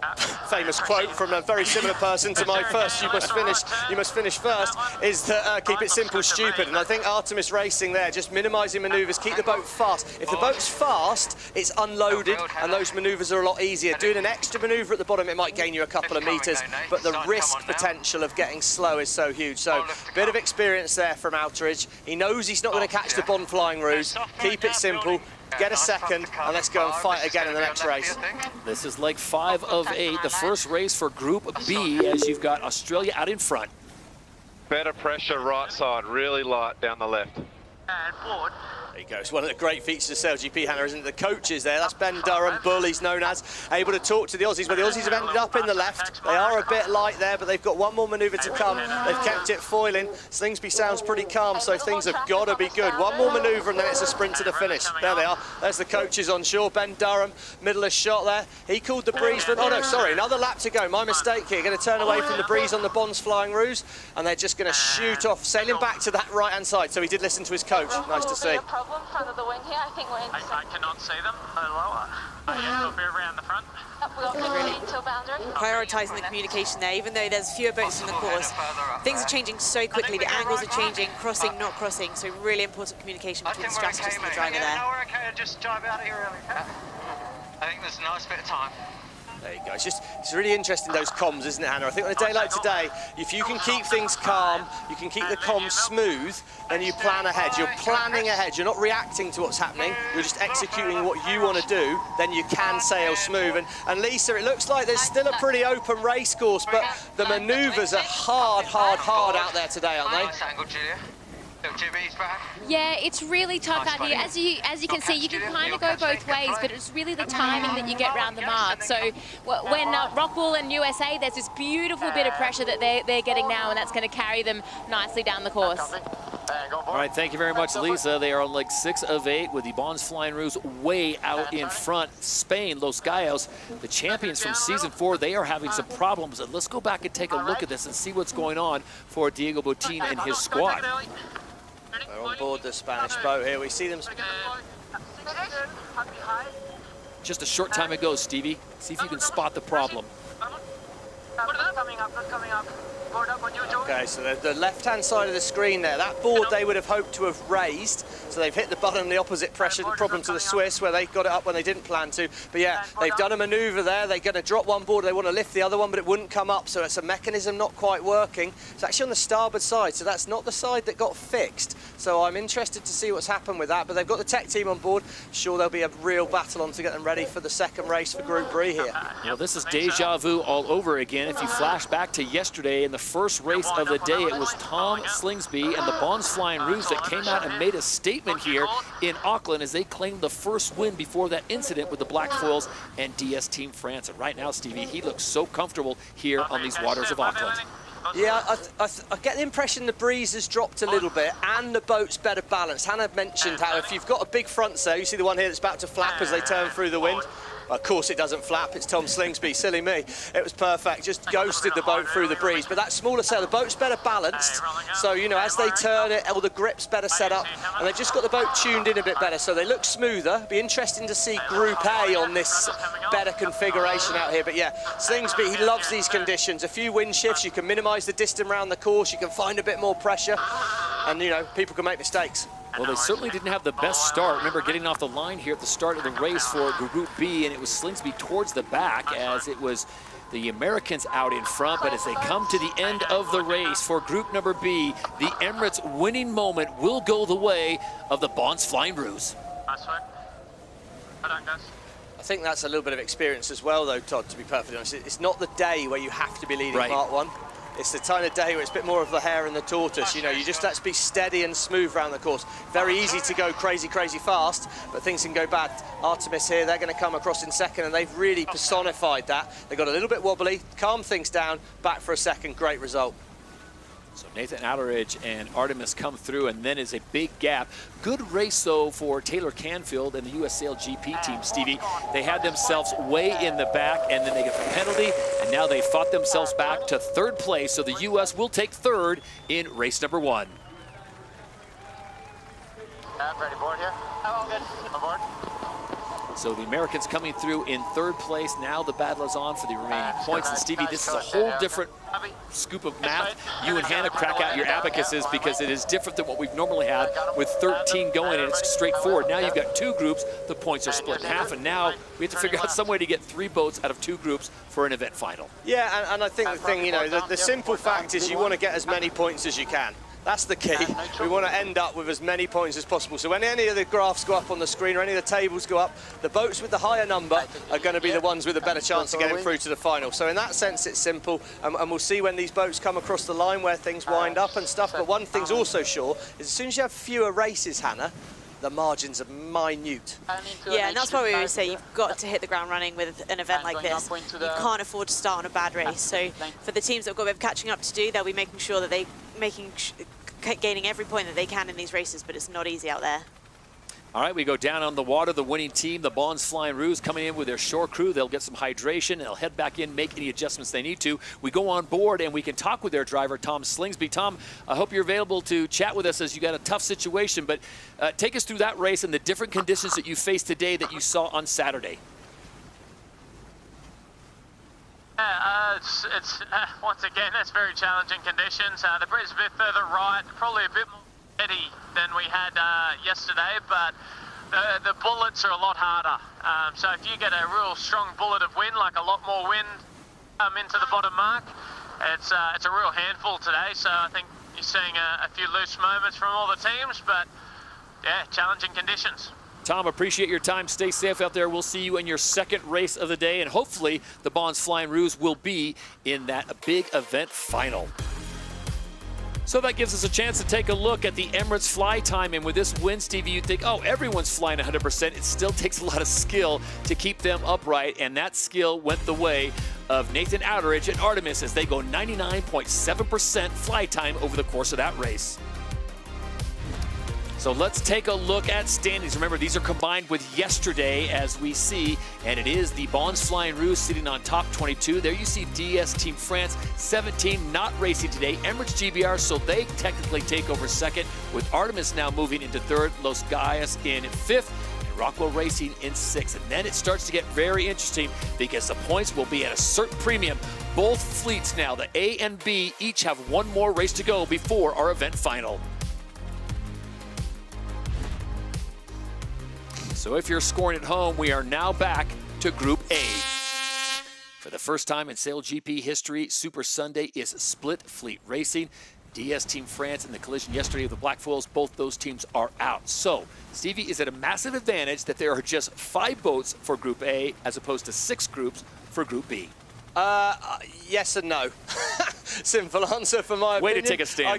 famous quote from a very similar person to my first, you must finish first, is that keep it simple, stupid. And I think Artemis Racing there, just minimising manoeuvres, keep the boat fast. If the boat's fast, it's unloaded, and those manoeuvres are a lot easier. Doing an extra manoeuvre at the bottom, it might gain you a couple of metres, but the risk potential of getting slow is so huge. So, bit of experience there from Outridge. He knows he's not going to catch the Bond Flying Roos. Keep it simple. Get a 2nd, and let's go and fight again in the next race. This is like 5 of 8, the first race for Group B, as you've got Australia out in front. Better pressure right side, really light down the left. And board. There you go. It's one of the great features of SailGP, Hannah, isn't it? The coaches there. That's Ben Durham, Bull, he's known as, able to talk to the Aussies. Well, the Aussies have ended up in the left. They are a bit light there, but they've got one more manoeuvre to come. They've kept it foiling. Slingsby sounds pretty calm, so things have got to be good. One more manoeuvre, and then it's a sprint to the finish. There they are. There's the coaches on shore. Ben Durham, middlest shot there. He called the breeze, but oh no, sorry, another lap to go. My mistake here. Going to turn away from the breeze on the Bonds Flying Roos, and they're just going to shoot off, sailing back to that right-hand side. So he did listen to his coach. Nice to see. couple in front of the wing here. I think we're in. I cannot see them. A little lower. We'll be around the front. We got 15 till boundary. Prioritising the communication there, even though there's fewer boats in the course. Things are changing so quickly, the angles are changing, crossing, not crossing, so really important communication between the strategist and the driver there. No, we're okay to just drive out of here early. I think there's a nice bit of time. There you go. It's really interesting, those comms, isn't it, Hannah? I think on a day like today, if you can keep things calm, you can keep the comms smooth, then you plan ahead. You're planning ahead. You're not reacting to what's happening. You're just executing what you want to do. Then you can sail smooth. And Lisa, it looks like there's still a pretty open race course, but the manoeuvres are hard out there today, aren't they? Nice angle, Julia. GB's back. Yeah, it's really tough out here. As you can see, you can kind of go both ways, but it's really the timing that you get round the mark. So when Rockwool and USA, there's this beautiful bit of pressure that they're getting now, and that's going to carry them nicely down the course. All right, thank you very much, Lisa. They are on leg 6 of 8 with the Bons Flying Roos way out in front. Spain, Los Gallos, the champions from season 4, they are having some problems. And let's go back and take a look at this and see what's going on for Diego Botín and his squad. We're on board the Spanish boat here. We see them. Just a short time ago, Stevie. See if you can spot the problem. Okay, so the left-hand side of the screen there, that board they would have hoped to have raised, so they've hit the button, the opposite pressure problem to the Swiss, where they got it up when they didn't plan to. But yeah, they've done a manoeuvre there. They're going to drop one board, they want to lift the other one, but it wouldn't come up, so it's a mechanism not quite working. It's actually on the starboard side, so that's not the side that got fixed. So I'm interested to see what's happened with that, but they've got the tech team on board. Sure, there'll be a real battle on to get them ready for the second race for Group Prix here. Well, this is deja vu all over again. If you flash back to yesterday, in the first race of the day, it was Tom Slingsby and the Bons Flying Roos that came out and made a statement here in Auckland as they claimed the first win before that incident with the Black Foils and DS Team France. And right now, Stevie, he looks so comfortable here on these waters of Auckland. Yeah, I get the impression the breeze has dropped a little bit and the boat's better balanced. Hannah mentioned how if you've got a big front sail, you see the one here that's about to flap as they turn through the wind. Of course it doesn't flap, it's Tom Slingsby, silly me. It was perfect, just ghosted the boat through the breeze. But that smaller sail, the boat's better balanced. So, you know, as they turn it, all the grip's better set up. And they've just got the boat tuned in a bit better, so they look smoother. Be interesting to see Group A on this better configuration out here. But yeah, Slingsby, he loves these conditions. A few wind shifts, you can minimise the distance around the course, you can find a bit more pressure. And, you know, people can make mistakes. Well, they certainly didn't have the best start. Remember getting off the line here at the start of the race for Group B, and it was Slingsby towards the back as it was the Americans out in front. But as they come to the end of the race for Group number B, the Emirates winning moment will go the way of the Bons Flying Roos. I think that's a little bit of experience as well, though, Todd, to be perfectly honest. It's not the day where you have to be leading Mark 1. It's the kind of day where it's a bit more of the hare and the tortoise, you know, you just let's be steady and smooth around the course. Very easy to go crazy fast, but things can go bad. Artemis here, they're going to come across in second, and they've really personified that. They got a little bit wobbly, calm things down, back for a second, great result. So Nathan Alleridge and Artemis come through, and then is a big gap. Good race, though, for Taylor Canfield and the US SailGP team, Stevie. They had themselves way in the back, and then they get the penalty, and now they fought themselves back to third place. So the US will take third in race number 1. Ready board here? All good. Aboard. So the Americans coming through in third place. Now the battle is on for the remaining points. And Stevie, this is a whole different scoop of math. You and Hannah crack out your abacuses because it is different than what we've normally had with 13 going, and it's straightforward. Now you've got 2 groups, the points are split in half, and now we have to figure out some way to get 3 boats out of 2 groups for an event final. Yeah, and I think the thing, you know, the simple fact is you want to get as many points as you can. That's the key. We want to end up with as many points as possible. So when any of the graphs go up on the screen or any of the tables go up, the boats with the higher number are going to be the ones with a better chance of getting through to the final. So in that sense, it's simple. And we'll see when these boats come across the line where things wind up and stuff. But one thing's also sure is as soon as you have fewer races, Hannah, the margins are minute. Yeah, and that's why we always say you've got to hit the ground running with an event like this. You can't afford to start on a bad race. So for the teams that have got a bit of catching up to do, they'll be making sure that gaining every point that they can in these races, but it's not easy out there. All right, we go down on the water. The winning team, the Bonds Flying Roos, coming in with their shore crew. They'll get some hydration. They'll head back in, make any adjustments they need to. We go on board, and we can talk with their driver, Tom Slingsby. Tom, I hope you're available to chat with us as you got a tough situation, but take us through that race and the different conditions that you faced today that you saw on Saturday. It's once again, it's very challenging conditions. The Brit's a bit further right, probably a bit more steady than we had yesterday, but the bullets are a lot harder. So if you get a real strong bullet of wind, like a lot more wind into the bottom mark, it's a real handful today. So I think you're seeing a few loose moments from all the teams, but yeah, challenging conditions. Tom, appreciate your time. Stay safe out there. We'll see you in your second race of the day, and hopefully the Bonds Flying Roos will be in that big event final. So that gives us a chance to take a look at the Emirates fly time, and with this wind, Stevie, you'd think, oh, everyone's flying 100%. It still takes a lot of skill to keep them upright, and that skill went the way of Nathan Outteridge and Artemis as they go 99.7% fly time over the course of that race. So let's take a look at standings. Remember, these are combined with yesterday as we see, and it is the Bonds Flying Roos sitting on top 22. There you see DS Team France, 17, not racing today. Emirates GBR, so they technically take over second, with Artemis now moving into third, Los Gaias in fifth, and Rockwell Racing in sixth. And then it starts to get very interesting because the points will be at a certain premium. Both fleets now, the A and B, each have one more race to go before our event final. So if you're scoring at home, we are now back to Group A. For the first time in SailGP history, Super Sunday is split fleet racing. DS Team France in the collision yesterday with the Black Foils, both those teams are out. So, Stevie, is it a massive advantage that there are just 5 boats for Group A as opposed to 6 groups for Group B? Yes and no. Simple answer for my opinion. Way to take a stand. I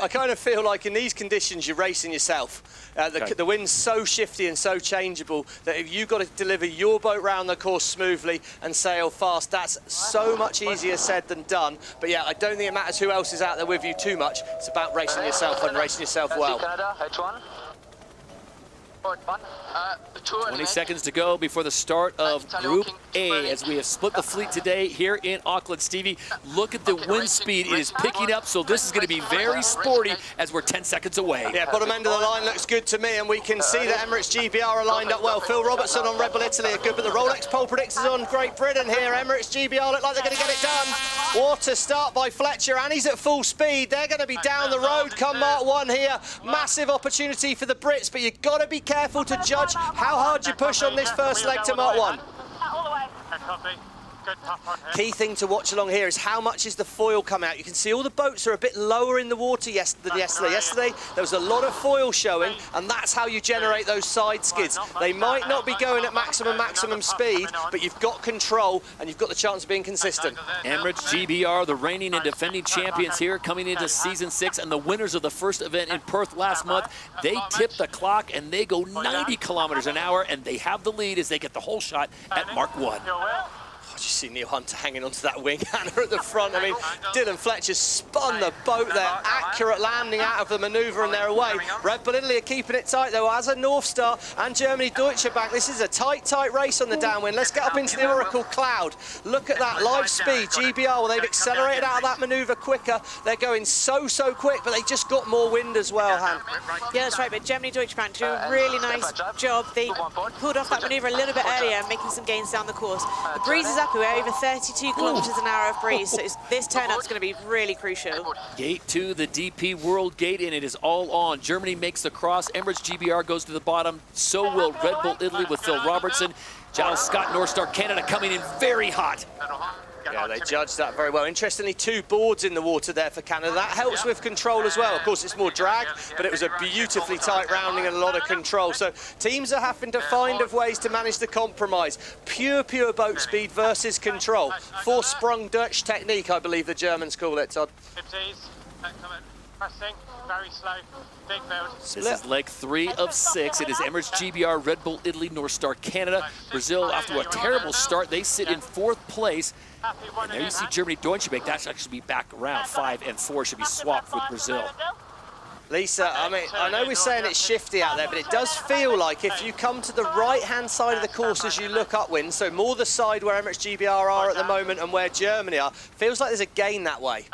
kind of feel like in these conditions you're racing yourself. The wind's so shifty and so changeable that if you've got to deliver your boat round the course smoothly and sail fast, that's so much easier said than done. But yeah, I don't think it matters who else is out there with you too much. It's about racing yourself and racing yourself well. 20 seconds to go before the start of Group A as we have split the fleet today here in Auckland. Stevie, look at the wind speed. It is picking up, so this is going to be very sporty as we're 10 seconds away. Yeah, bottom end of the line looks good to me, and we can see that Emirates GBR are lined up well. Phil Robertson on Red Bull Italy are good, but the Rolex pole predictors on Great Britain here. Emirates GBR look like they're going to get it done. What a start by Fletcher, and he's at full speed. They're going to be down the road come Mark 1 here. Massive opportunity for the Brits, but you've got to be careful to judge how hard you push on this first leg to Mark 1. Key thing to watch along here is how much is the foil come out. You can see all the boats are a bit lower in the water than yesterday. Yesterday there was a lot of foil showing, and that's how you generate those side skids. They might not be going at maximum speed, but you've got control and you've got the chance of being consistent. Emirates GBR, the reigning and defending champions here, coming into season 6, and the winners of the first event in Perth last month. They tip the clock and they go 90 kilometers an hour, and they have the lead as they get the whole shot at Mark 1. You see Neil Hunter hanging onto that wing Hannah at the front. I mean, Dylan Fletcher spun the boat there. Accurate landing out of the manoeuvre, and they're away. Red Bull Italy are keeping it tight, though, as a North Star and Germany Deutsche Bank. This is a tight race on the downwind. Let's get up into the Oracle Cloud. Look at that live speed. GBR, well, they've accelerated out of that manoeuvre quicker. They're going so quick, but they just got more wind as well, Han. Yeah, that's right, but Germany Deutsche Bank do a really nice job. They pulled off that manoeuvre a little bit earlier, making some gains down the course. The breeze is up. We're over 32 kilometers an hour of breeze, so this turnout's going to be really crucial. Gate 2, the DP World Gate, and it is all on. Germany makes the cross. Emirates GBR goes to the bottom. So will Red Bull Italy with Phil Robertson. Giles Scott, North Star Canada coming in very hot. Yeah, they judged that very well. Interestingly, 2 boards in the water there for Canada. That helps with control as well. Of course, it's more drag, but it was a beautifully tight rounding and a lot of control. So teams are having to find ways to manage the compromise. Pure boat speed versus control. Vorsprung Dutch technique, I believe the Germans call it, Todd. Pressing, very slow, big build. This is leg 3 of 6. It is Emirates GBR, Red Bull Italy, North Star Canada. Brazil, after a terrible start, they sit in 4th place. And there you see Germany Deutsche Bank. That should actually be back around. 5 and 4 should be swapped with Brazil. Lisa, I mean, I know we're saying it's shifty out there, but it does feel like if you come to the right-hand side of the course as you look upwind, so more the side where Emirates GBR are at the moment and where Germany are, feels like there's a gain that way.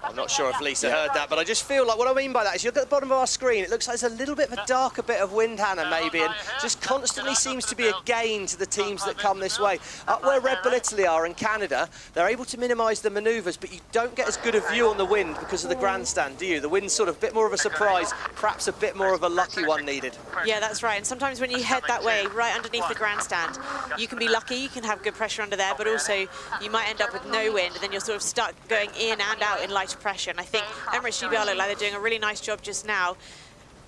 I'm not sure if Lisa heard that, but I just feel like what I mean by that is you look at the bottom of our screen, it looks like there's a little bit of a darker bit of wind, Hannah, maybe, and just constantly seems to be a gain to the teams that come this way. Up where Red Bull Italy are in Canada, they're able to minimise the manoeuvres, but you don't get as good a view on the wind because of the grandstand, do you? The wind's sort of a bit more of a surprise, perhaps a bit more of a lucky one needed. Yeah, that's right. And sometimes when you head that way, right underneath the grandstand, you can be lucky, you can have good pressure under there, but also you might end up with no wind, and then you're sort of stuck going in and out in lighter pressure. And I think Emirates GBR look like they're doing a really nice job just now.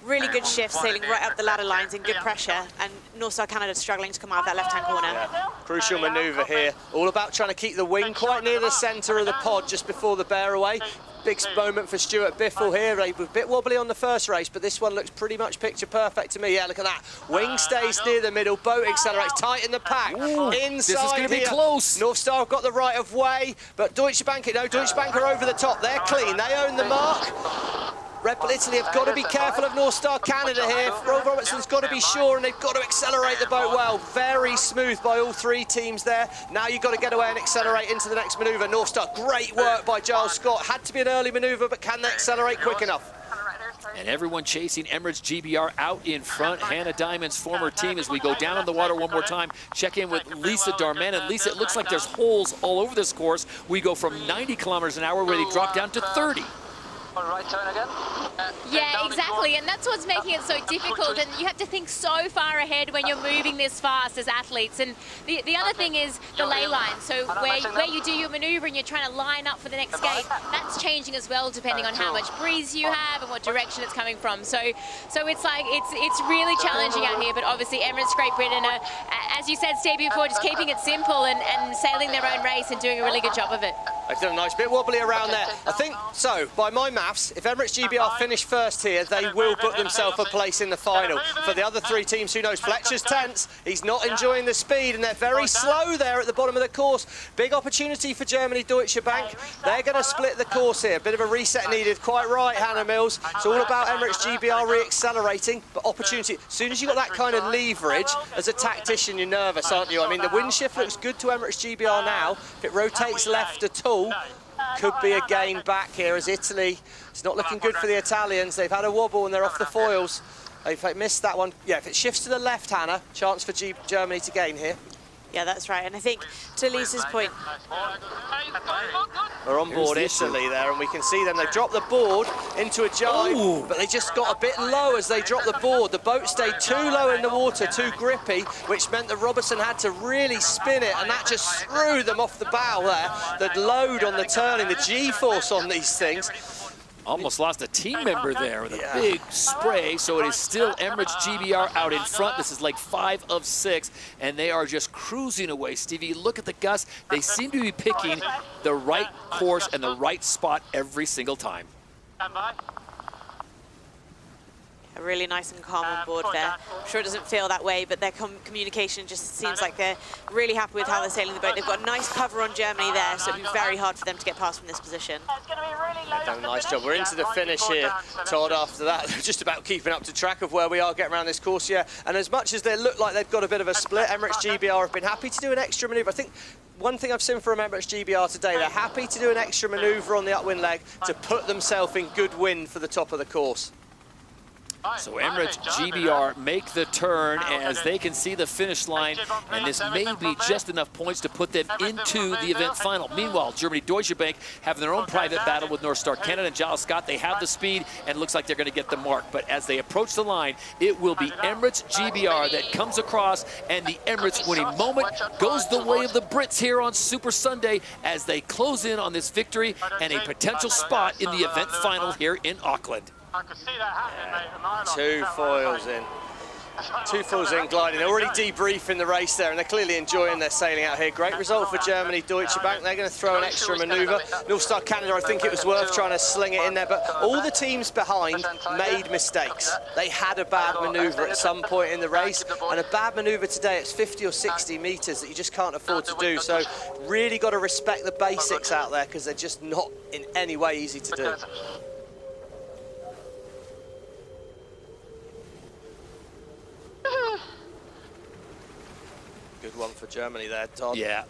Really good shift, sailing right up the ladder lines in good pressure, and North Star Canada struggling to come out of that left-hand corner. Yeah. Crucial manoeuvre here. All about trying to keep the wing quite near the centre of the pod just before the bear away. Big moment for Stuart Biffle here. He was a bit wobbly on the first race, but this one looks pretty much picture perfect to me. Yeah, look at that. Wing stays near the middle, boat accelerates, tight in the pack. Ooh, inside this is going to be close. North Star have got the right of way, but Deutsche Bank, no, Deutsche Bank are over the top. They're clean, they own the mark. Red Bull Italy have got to be careful of North Star Canada here. Rob Robertson's got to be sure, and they've got to accelerate the boat well. Very smooth by all three teams there. Now you've got to get away and accelerate into the next manoeuvre. North Star, great work by Giles Scott. Had to be an early manoeuvre, but can they accelerate quick enough? And everyone chasing Emirates GBR out in front. Hannah Diamond's former team as we go down on the water one more time. Check in with Lisa Darman. And Lisa, it looks like there's holes all over this course. We go from 90 kilometers an hour where they drop down to 30. Right turn again. Yeah, exactly, and that's what's making it so difficult, and you have to think so far ahead when you're moving this fast as athletes. And the other thing is the ley line, so where you do your manoeuvre and you're trying to line up for the next gate, that's changing as well depending on how much breeze you have and what direction it's coming from. So it's like, it's really challenging out here, but obviously Emirates Great Britain are, as you said, Steve, before, just keeping it simple and sailing their own race and doing a really good job of it. They've done a nice bit wobbly around there. I think, so, by my maths, if Emirates GBR finish first here, they will book themselves a place in the final. For the other three teams, who knows? Fletcher's tense, he's not enjoying the speed, and they're very slow there at the bottom of the course. Big opportunity for Germany, Deutsche Bank. They're going to split the course here. Bit of a reset needed, quite right, Hannah Mills. It's all about Emirates GBR re-accelerating, but opportunity. As soon as you've got that kind of leverage, as a tactician, you're nervous, aren't you? I mean, the wind shift looks good to Emirates GBR now. If it rotates left at all, could be a gain back here as Italy. It's not looking good for the Italians. They've had a wobble and they're off the foils. They've missed that one. Yeah, if it shifts to the left, Hannah, chance for Germany to gain here. Yeah, that's right. And I think, to Lisa's point, we're on board Italy there, and we can see them. They've dropped the board into a jibe, but they just got a bit low as they dropped the board. The boat stayed too low in the water, too grippy, which meant that Robertson had to really spin it, and that just threw them off the bow there. The load on the turning, the G-force on these things. Almost lost a team member there with a big spray, so it is still Emirates GBR out in front. This is like 5 of 6, and they are just cruising away. Stevie, look at the gusts. They seem to be picking the right course and the right spot every single time. Really nice and calm on board there. I'm sure it doesn't feel that way, but their communication just seems like they're really happy with how they're sailing the boat. They've got a nice cover on Germany there, so it'll be very hard for them to get past from this position. They've done a nice job. We're into the finish here, Todd, after that. They're just about keeping up to track of where we are getting around this course, yeah. And as much as they look like they've got a bit of a split, Emirates GBR have been happy to do an extra manoeuvre. I think one thing I've seen from Emirates GBR today, they're happy to do an extra manoeuvre on the upwind leg to put themselves in good wind for the top of the course. So Emirates GBR make the turn as they can see the finish line, and this may be just enough points to put them into the event final. Meanwhile, Germany Deutsche Bank having their own private battle with North Star Canada and Giles Scott. They have the speed, and it looks like they're going to get the mark. But as they approach the line, it will be Emirates GBR that comes across, and the Emirates winning moment goes the way of the Brits here on Super Sunday as they close in on this victory and a potential spot in the event final here in Auckland. Yeah. 2 foils in. Two foils in gliding. They're already debriefing the race there, and they're clearly enjoying their sailing out here. Great result for Germany. Deutsche Bank, they're going to throw an extra manoeuvre. North Star Canada, I think it was worth trying to sling it in there, but all the teams behind made mistakes. They had a bad manoeuvre at some point in the race, and a bad manoeuvre today, it's 50 or 60 metres that you just can't afford to do. So really got to respect the basics out there, because they're just not in any way easy to do. Good one for Germany there, Todd. Yeah.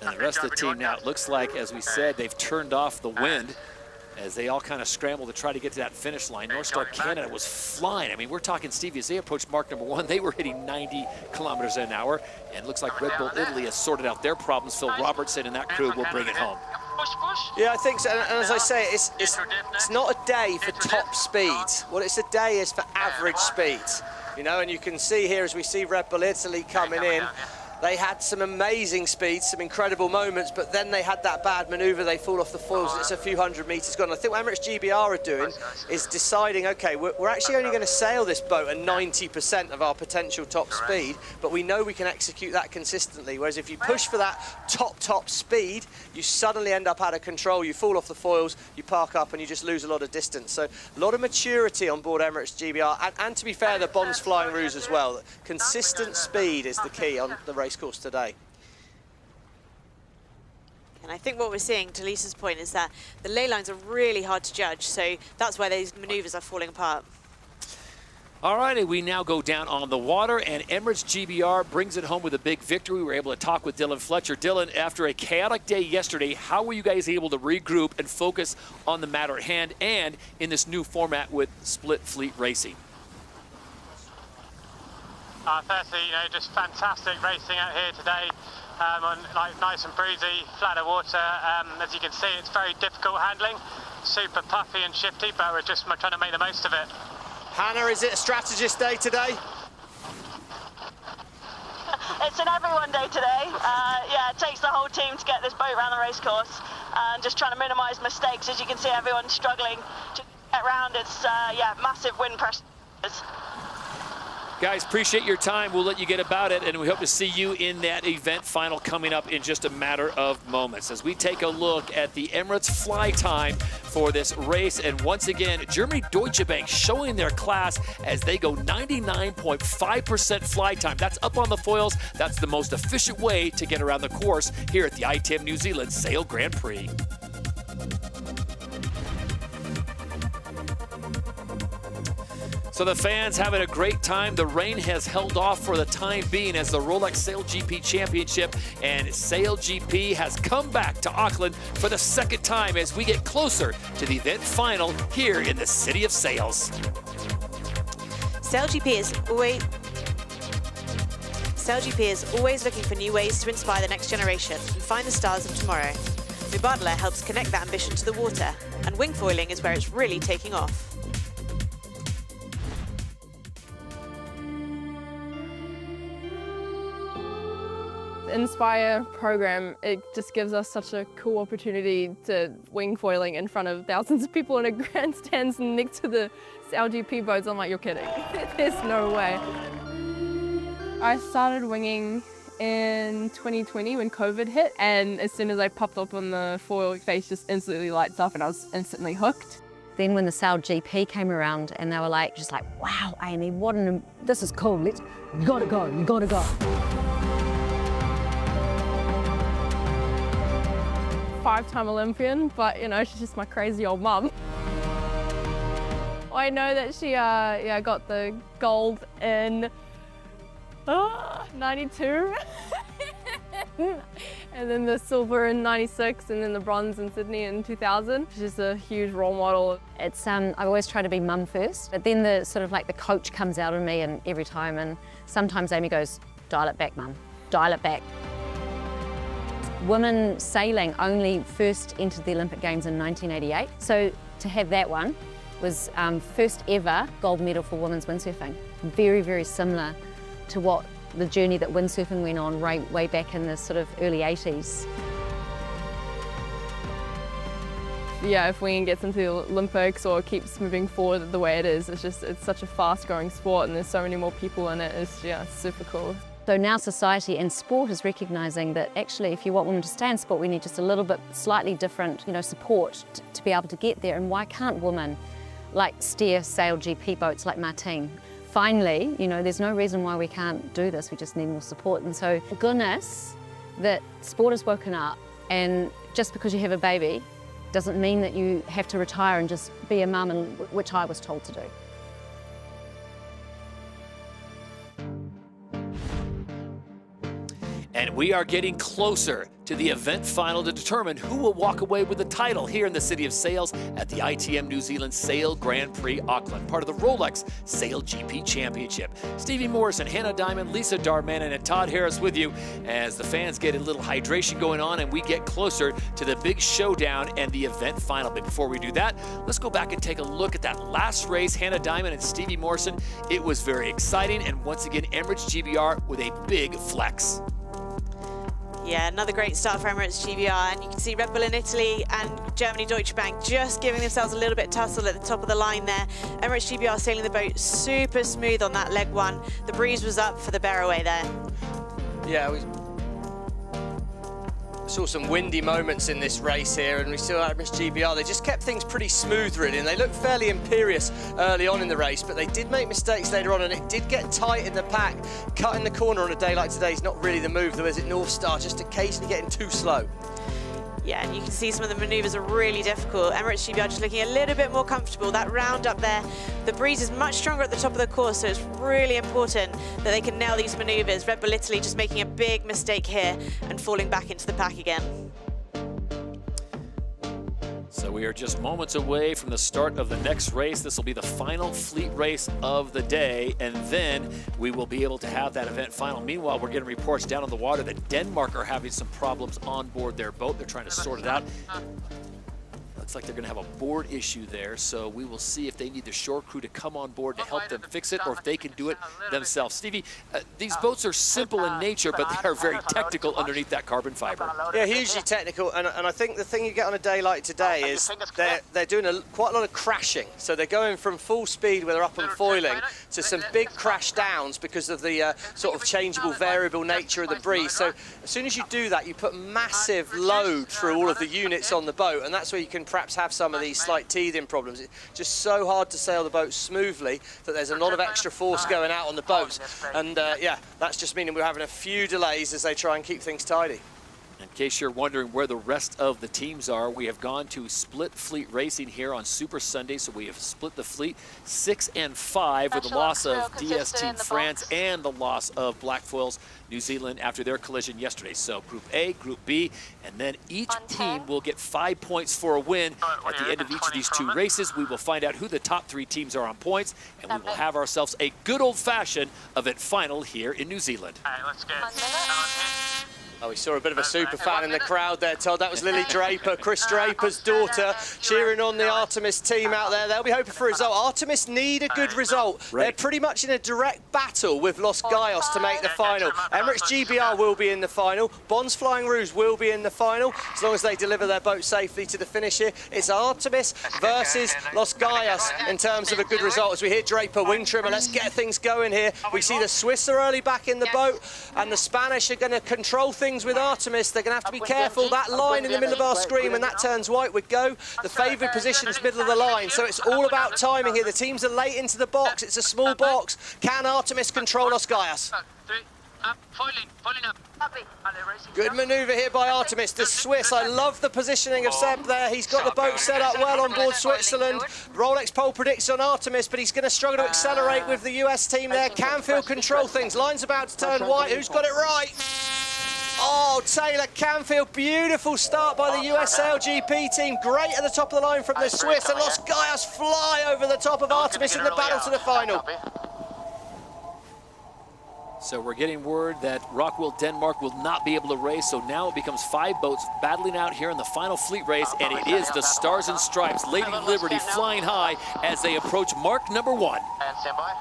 And the rest of the team now, it looks like, as we said, they've turned off the wind as they all kind of scramble to try to get to that finish line. North Star Canada was flying. I mean, we're talking, Stevie, as they approached mark number 1, they were hitting 90 kilometers an hour. And it looks like Red Bull Italy has sorted out their problems. Phil Robertson and that crew will bring it home. Yeah, I think so. And as I say, it's not a day for top speeds. What it's a day is for average speeds. You know, and you can see here as we see Red Bull Italy coming in, they had some amazing speeds, some incredible moments, but then they had that bad manoeuvre, they fall off the foils, and it's a few hundred metres gone. I think what Emirates GBR are doing is deciding, okay, we're actually only going to sail this boat at 90% of our potential top speed, but we know we can execute that consistently, whereas if you push for that top speed, you suddenly end up out of control, you fall off the foils, you park up, and you just lose a lot of distance. So a lot of maturity on board Emirates GBR, and to be fair, the Bond's Flying Rouge as well. Consistent speed is the key on the race course today. And I think what we're seeing, to Lisa's point, is that the ley lines are really hard to judge, so that's where these manoeuvres are falling apart. All righty, we now go down on the water, and Emirates GBR brings it home with a big victory. We were able to talk with Dylan Fletcher. Dylan, after a chaotic day yesterday, how were you guys able to regroup and focus on the matter at hand and in this new format with split fleet racing? Firstly, just fantastic racing out here today, on nice and breezy, flatter water. As you can see, it's very difficult handling, super puffy and shifty, but we're just trying to make the most of it. Hannah, is it a strategist day today? It's an everyone day today. Yeah, it takes the whole team to get this boat around the race course, and just trying to minimise mistakes. As you can see, everyone's struggling to get around. It's yeah, massive wind pressure. Guys, appreciate your time. We'll let you get about it, and we hope to see you in that event final coming up in just a matter of moments as we take a look at the Emirates fly time for this race. And once again, Germany Deutsche Bank showing their class as they go 99.5% fly time. That's up on the foils. That's the most efficient way to get around the course here at the ITM New Zealand Sail Grand Prix. So the fans having a great time. The rain has held off for the time being as the Rolex SailGP Championship and SailGP has come back to Auckland for the second time as we get closer to the event final here in the City of Sails. SailGP is always looking for new ways to inspire the next generation and find the stars of tomorrow. Mubadala helps connect that ambition to the water, and wing foiling is where it's really taking off. The Inspire program, it just gives us such a cool opportunity to wing foiling in front of thousands of people in a grandstands next to the SailGP boats. I'm like, you're kidding. There's no way. I started winging in 2020 when COVID hit, and as soon as I popped up on the foil, face just instantly lights up and I was instantly hooked. Then when the SailGP came around and they were like, just like, wow, Amy, this is cool, you gotta go. 5-time Olympian, but she's just my crazy old mum. I know that she got the gold in 92 and then the silver in 96 and then the bronze in Sydney in 2000. She's just a huge role model. It's I always try to be mum first, but then the sort of like the coach comes out of me and every time, and sometimes Amy goes, dial it back, mum, dial it back. Women sailing only first entered the Olympic Games in 1988. So to have that one was first ever gold medal for women's windsurfing. Very, very similar to what the journey that windsurfing went on way back in the sort of early 80s. if winging gets into the Olympics or keeps moving forward the way it is, it's such a fast-growing sport and there's so many more people in it. It's super cool. So now society and sport is recognising that actually if you want women to stay in sport, we need just a little bit slightly different, support to be able to get there. And why can't women steer SailGP boats like Martine? Finally, there's no reason why we can't do this. We just need more support. And so, goodness, that sport has woken up, and just because you have a baby doesn't mean that you have to retire and just be a mum, which I was told to do. And we are getting closer to the event final to determine who will walk away with the title here in the City of Sails at the ITM New Zealand Sail Grand Prix Auckland, part of the Rolex SailGP Championship. Stevie Morrison, Hannah Diamond, Lisa Darmanin, and Todd Harris with you as the fans get a little hydration going on and we get closer to the big showdown and the event final. But before we do that, let's go back and take a look at that last race, Hannah Diamond and Stevie Morrison. It was very exciting, and once again, Emirates GBR with a big flex. Yeah, another great start for Emirates GBR, and you can see Red Bull in Italy and Germany Deutsche Bank just giving themselves a little bit of tussle at the top of the line there. Emirates GBR sailing the boat super smooth on that leg one. The breeze was up for the Bearaway there. Yeah, we saw some windy moments in this race here, and we saw Emirates GBR. They just kept things pretty smooth, really, and they looked fairly imperious early on in the race, but they did make mistakes later on, and it did get tight in the pack. Cutting the corner on a day like today is not really the move, though, is it? North Star just occasionally getting too slow. Yeah, and you can see some of the manoeuvres are really difficult. Emirates GBR just looking a little bit more comfortable. That round up there, the breeze is much stronger at the top of the course, so it's really important that they can nail these manoeuvres. Red Bull Italy just making a big mistake here and falling back into the pack again. So we are just moments away from the start of the next race. This will be the final fleet race of the day, and then we will be able to have that event final. Meanwhile, we're getting reports down on the water that Denmark are having some problems on board their boat. They're trying to sort it out. Looks like they're going to have a board issue there, so we will see if they need the shore crew to come on board to help them fix it, or if they can do it themselves. Stevie, these boats are simple in nature, but they are very technical underneath that carbon fiber. Yeah, hugely technical, and I think the thing you get on a day like today is they're doing quite a lot of crashing. So they're going from full speed where they're up and foiling to some big crash downs because of the sort of changeable, variable nature of the breeze. So as soon as you do that, you put massive load through all of the units on the boat, and that's where you can perhaps have some of these slight teething problems. It's just so hard to sail the boat smoothly that there's a lot of extra force going out on the boats, and yeah, that's just meaning we're having a few delays as they try and keep things tidy. In case you're wondering where the rest of the teams are, we have gone to split fleet racing here on Super Sunday, so we have split the fleet 6 and 5 with the loss of DS Team France and the loss of Blackfoils New Zealand after their collision yesterday. So Group A, Group B, and then each team will get 5 points for a win. At the end of each of these two races, we will find out who the top 3 teams are on points, and we will have ourselves a good old-fashioned event final here in New Zealand. All right, let's go. Oh, we saw a bit of a super fan in the crowd there, Todd. That was Lily Draper, Chris Draper's daughter, cheering on the Artemis team out there. They'll be hoping for a result. Artemis need a good result. Right. They're pretty much in a direct battle with Los Gaios to make the final. Emirates GBR will be in the final. Bond's Flying Rouge will be in the final, as long as they deliver their boat safely to the finish here. It's Artemis versus Los Gaios in terms of a good result. As we hear Draper wing trimmer, let's get things going here. We see the Swiss are early back in the boat, and the Spanish are going to control things with Artemis. They're going to have to be careful. That line in the middle of our screen, when that turns white, would go. The favoured position is middle of the line, so it's all about timing here. The teams are late into the box. It's a small box. Can Artemis control Los Gaios? Foiling up. Good manoeuvre here by Artemis. The Swiss, I love the positioning of Seb there. He's got the boat set up well on board Switzerland. Rolex pole predicts on Artemis, but he's going to struggle to accelerate with the US team there. Canfield control things. Line's about to turn white. Who's got it right? Oh, Taylor Canfield, beautiful start by the US SailGP team. Great at the top of the line from the Swiss, and Los Gaios fly over the top of Artemis in the battle to the final. So we're getting word that Rockwell, Denmark will not be able to race, so now it becomes 5 boats battling out here in the final fleet race, and it is the Stars and Stripes, Lady Liberty flying high as they approach mark number 1. And stand by.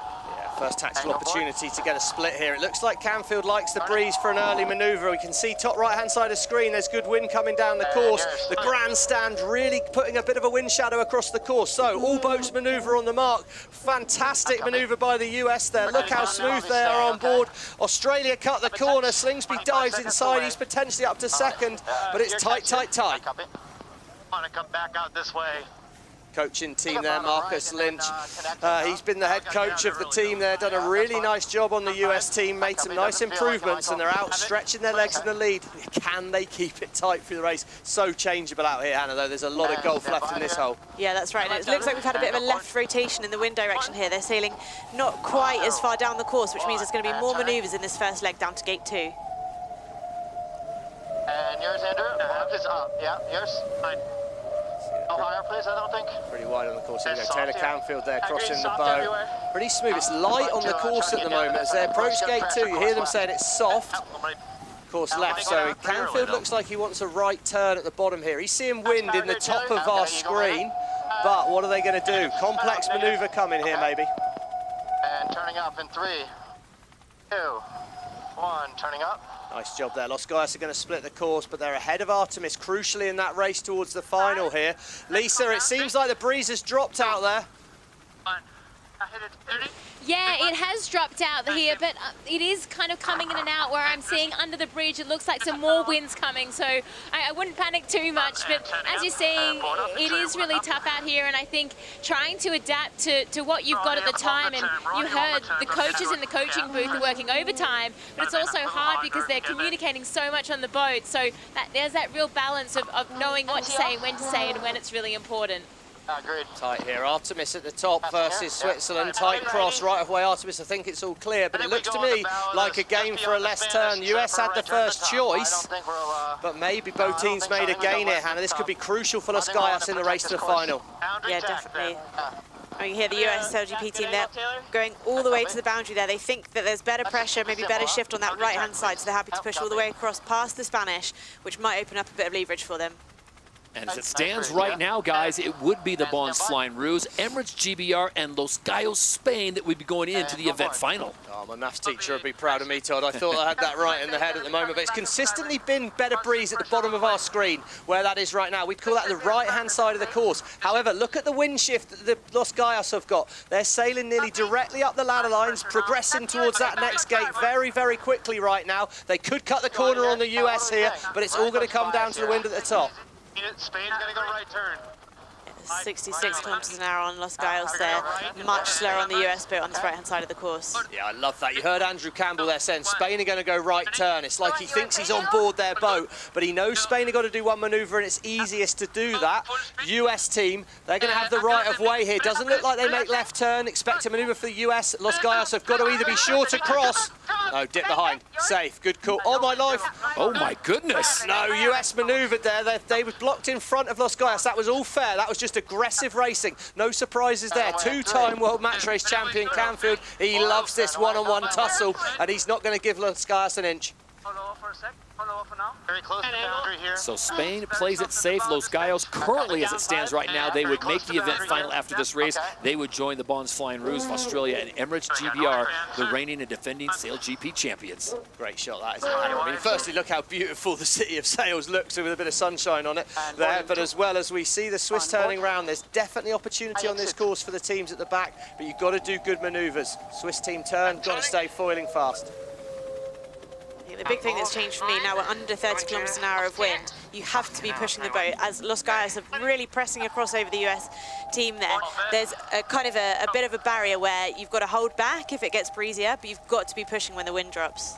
First tactical opportunity to get a split here. It looks like Canfield likes the breeze for an early manoeuvre. We can see top right-hand side of screen, there's good wind coming down the course. The grandstand really putting a bit of a wind shadow across the course. So all boats manoeuvre on the mark. Fantastic manoeuvre by the US there. Look how smooth they are on board. Australia cut the corner. Slingsby dives inside. He's potentially up to second, but it's tight, tight, tight. Want to come back out this way. Coaching team there, Marcus Lynch. He's been the head coach of the team there, done a really nice job on the US team, made some nice improvements, and they're out stretching their legs in the lead. Can they keep it tight through the race? So changeable out here, Hannah, though. There's a lot of golf left in this hole. Yeah, that's right. And it looks like we've had a bit of a left rotation in the wind direction here. They're sailing not quite as far down the course, which means there's going to be more manoeuvres in this first leg down to gate 2. And yours, Andrew? Is up. Yeah, yours. Fine. No higher, please, I don't think. Pretty wide on the course. Here we go. Taylor Canfield there, crossing the bow. Pretty smooth. It's light on the course at the moment. As they approach gate 2, you hear them saying it's soft. Course left, so Canfield looks like he wants a right turn at the bottom here. He's seeing wind in the top of our screen, but what are they going to do? Complex manoeuvre coming here, maybe. And turning up in 3, 2, 1, turning up. Nice job there. Los Gaius are going to split the course, but they're ahead of Artemis, crucially in that race towards the final here. Lisa, it seems like the breeze has dropped out there. Yeah, it has dropped out here, but it is kind of coming in and out where I'm seeing under the bridge. It looks like some more winds coming, so I wouldn't panic too much. But as you're saying, it is really tough out here, and I think trying to adapt to what you've got at the time, and you heard the coaches in the coaching booth are working overtime, but it's also hard because they're communicating so much on the boat, so there's that real balance of knowing what to say, when to say it, and when it's really important. Tight here, Artemis at the top versus Switzerland. Tight cross, right of way Artemis. I think it's all clear, but it looks to me like a game for a less turn. US had the first choice, but maybe both teams made a gain here, Hannah. This could be crucial for Los Gaius in the race to the final. Yeah, definitely. You hear the US SailGP team there going all the way to the boundary there. They think that there's better pressure, maybe better shift on that right-hand side, so they're happy to push all the way across past the Spanish, which might open up a bit of leverage for them. And as it stands right now, guys, it would be the Bonds Flying Roos, Emirates GBR, and Los Gaios, Spain that would be going into the event final. Oh, my maths teacher would be proud of me, Todd. I thought I had that right in the head at the moment, but it's consistently been better breeze at the bottom of our screen, where that is right now. We'd call that the right-hand side of the course. However, look at the wind shift that the Los Gaios have got. They're sailing nearly directly up the ladder lines, progressing towards that next gate very, very quickly right now. They could cut the corner on the US here, but it's all going to come down to the wind at the top. Spain's going to go right turn. 66 kilometers an hour on Los Gaios there, much slower on the US boat on this right-hand side of the course. Yeah, I love that. You heard Andrew Campbell there saying Spain are going to go right turn. It's like he thinks he's on board their boat, but he knows Spain have got to do one manoeuvre, and it's easiest to do that. US team, they're going to have the right of way here. Doesn't look like they make left turn. Expect a manoeuvre for the US. Los Gaios have got to either be sure to cross. No, dip behind. Safe. Good call. Oh, my life. Oh, my goodness. No, US manoeuvred there. They were blocked in front of Los Gaios. That was all fair. That was just aggressive racing. No surprises there. Two-time World Match Race champion Canfield. He loves this one-on-one tussle, and he's not going to give Los Gaios an inch. Very close to the boundary here. So Spain plays it safe. Los Gaios, currently as it stands right now, they would make the event final after this race. They would join the Bonds Flying Roos of Australia and Emirates GBR, the reigning and defending SailGP champions. Great shot that, isn't it? I mean, firstly, look how beautiful the city of Sails looks with a bit of sunshine on it there, but as well as we see the Swiss turning around, there's definitely opportunity on this course for the teams at the back, but you've got to do good manoeuvres. Swiss team turn, got to stay foiling fast. The big thing that's changed for me, now we're under 30 kilometers an hour of wind. You have to be pushing the boat. As Los Gaios are really pressing across over the US team there, there's a kind of a bit of a barrier where you've got to hold back if it gets breezier, but you've got to be pushing when the wind drops.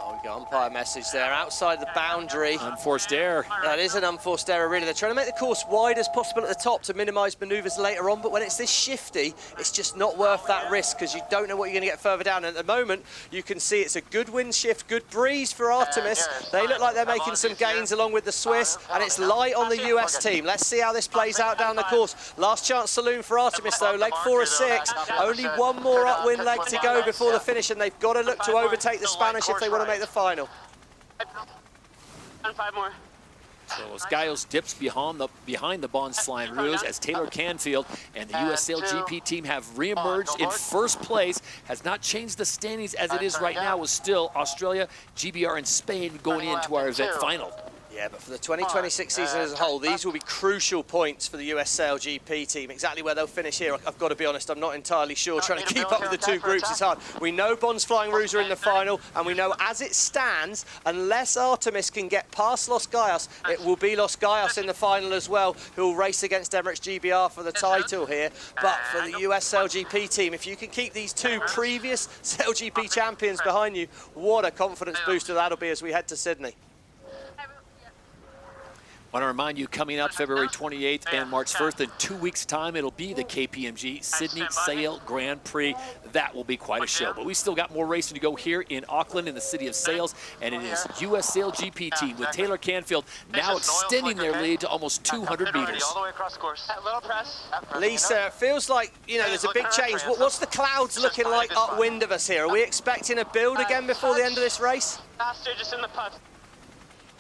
Oh, we got umpire message there, outside the boundary. Unforced error. That is an unforced error, really. They're trying to make the course wide as possible at the top to minimise manoeuvres later on, but when it's this shifty, it's just not worth that risk because you don't know what you're going to get further down. And at the moment, you can see it's a good wind shift, good breeze for Artemis. They look like they're making some gains along with the Swiss, and it's light on the US team. Let's see how this plays out down the course. Last chance saloon for Artemis, though. Leg 4 of 6. Only one more upwind leg to go before the finish, and they've got to look to overtake the Spanish if they want to make the final. And 5 more. So Los Gallos dips behind the Bonds Flying Roos as Taylor Canfield and the US SailGP team have reemerged in first place. Has not changed the standings as it is right now, with still Australia, GBR, and Spain going into our event final. Yeah, but for the 2026 season as a whole, these will be crucial points for the US SailGP team. Exactly where they'll finish here, I've got to be honest, I'm not entirely sure. Trying to keep up with the two groups is hard. We know Bonds Flying Roos are in the final, and we know as it stands, unless Artemis can get past Los Gallos, it will be Los Gallos in the final as well, who will race against Emirates GBR for the title here. But for the US SailGP team, if you can keep these two previous SailGP champions behind you, what a confidence booster that'll be as we head to Sydney. I want to remind you, coming up February 28th and March 1st, in 2 weeks' time, it'll be the KPMG Sydney Sail Grand Prix. That will be quite a show. But we still got more racing to go here in Auckland, in the city of sails, and it is US SailGP team with Taylor Canfield now extending their lead to almost 200 meters. All the way across course. Little press. Lisa, it feels like, you know, there's a big change. What's the clouds looking like upwind of us here? Are we expecting a build again before the end of this race? Faster, just in the putt.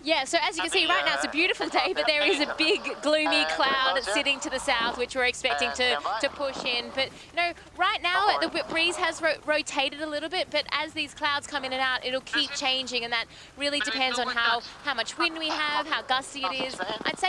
Yeah, so as you can see right now, it's a beautiful day, but there is a big gloomy cloud sitting to the south, which we're expecting to push in. But, you know, right now the breeze has rotated a little bit, but as these clouds come in and out, it'll keep changing, and that really depends on how much wind we have, how gusty it is. I'd say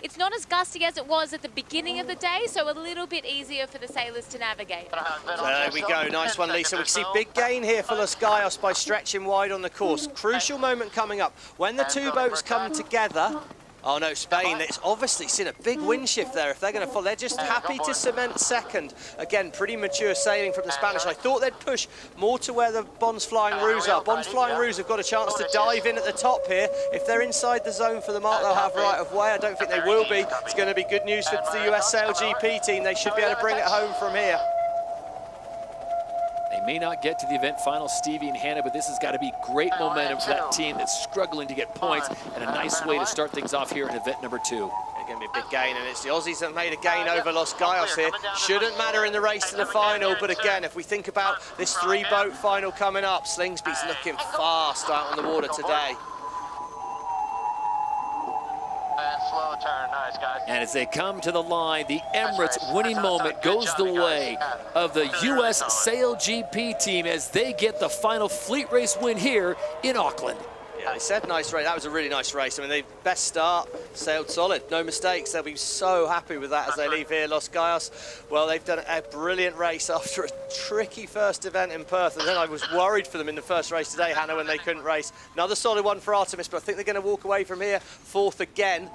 it's not as gusty as it was at the beginning of the day, so a little bit easier for the sailors to navigate. So there we go, nice one, Lisa. We can see big gain here for Los Gallos by stretching wide on the course. Crucial moment coming up. When the two boats come together, oh no, Spain, it's obviously seen a big wind shift there. If they're going to fall, they're just happy to cement second. Again, pretty mature sailing from the Spanish. I thought they'd push more to where the Bonds Flying Roos are. Bonds Flying Roos have got a chance to dive in at the top here. If they're inside the zone for the mark, they'll have right of way. I don't think they will be. It's going to be good news for the US SailGP team. They should be able to bring it home from here. They may not get to the event final, Stevie and Hannah, but this has got to be great momentum for that team that's struggling to get points, and a nice way to start things off here in event number 2. It's going to be a big gain, and it's the Aussies that made a gain over Los Gallos here. Shouldn't matter in the race to the final, but again, if we think about this 3-boat final coming up, Slingsby's looking fast out on the water today. Slow turn, nice guys. And as they come to the line, the Emirates winning moment goes the way of the US SailGP team as they get the final fleet race win here in Auckland. Yeah, they said nice race. That was a really nice race. I mean, they best start, sailed solid, no mistakes. They'll be so happy with that as they leave here. Los Gallos, well, they've done a brilliant race after a tricky first event in Perth, and then I was worried for them in the first race today, Hannah, when they couldn't race. Another solid one for Artemis, but I think they're going to walk away from here 4th again.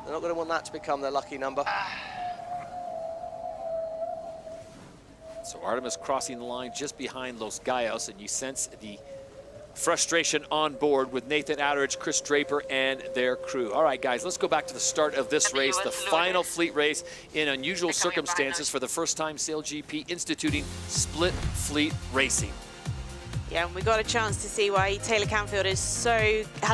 They're not going to want that to become their lucky number. So Artemis crossing the line just behind Los Gallos, and you sense the frustration on board with Nathan Outteridge, Chris Draper, and their crew. All right, guys, let's go back to the start of this race, the final fleet race in unusual circumstances for the first time SailGP instituting split fleet racing. Yeah, and we got a chance to see why Taylor Canfield has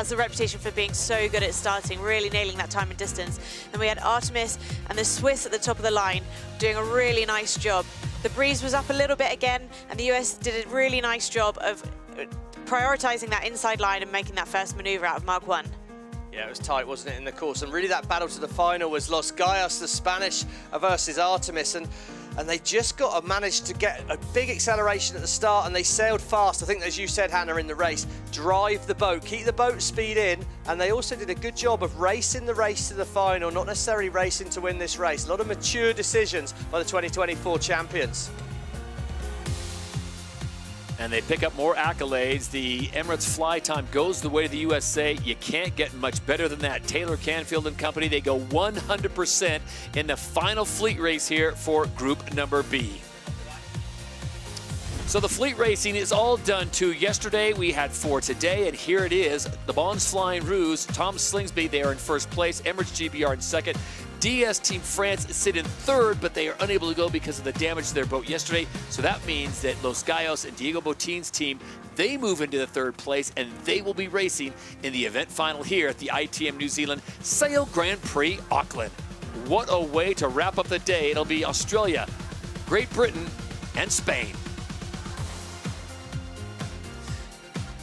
the reputation for being so good at starting, really nailing that time and distance. Then we had Artemis and the Swiss at the top of the line doing a really nice job. The breeze was up a little bit again, and the US did a really nice job of prioritizing that inside line and making that first maneuver out of Mark 1. Yeah, it was tight, wasn't it, in the course? And really that battle to the final was Los Gallos, the Spanish, versus Artemis. And they just got to manage to get a big acceleration at the start, and they sailed fast. I think, as you said, Hannah, in the race, drive the boat, keep the boat speed in, and they also did a good job of racing the race to the final, not necessarily racing to win this race. A lot of mature decisions by the 2024 champions. And they pick up more accolades. The Emirates fly time goes the way of the USA. You can't get much better than that. Taylor Canfield and company, they go 100% in the final fleet race here for group number B. So the fleet racing is all done too. Yesterday we had 4 today, and here it is. The Bonds Flying Roos, Tom Slingsby, they are in first place. Emirates GBR in second. DS Team France sit in third, but they are unable to go because of the damage to their boat yesterday. So that means that Los Gallos and Diego Botin's team, they move into the third place, and they will be racing in the event final here at the ITM New Zealand Sail Grand Prix Auckland. What a way to wrap up the day. It'll be Australia, Great Britain, and Spain.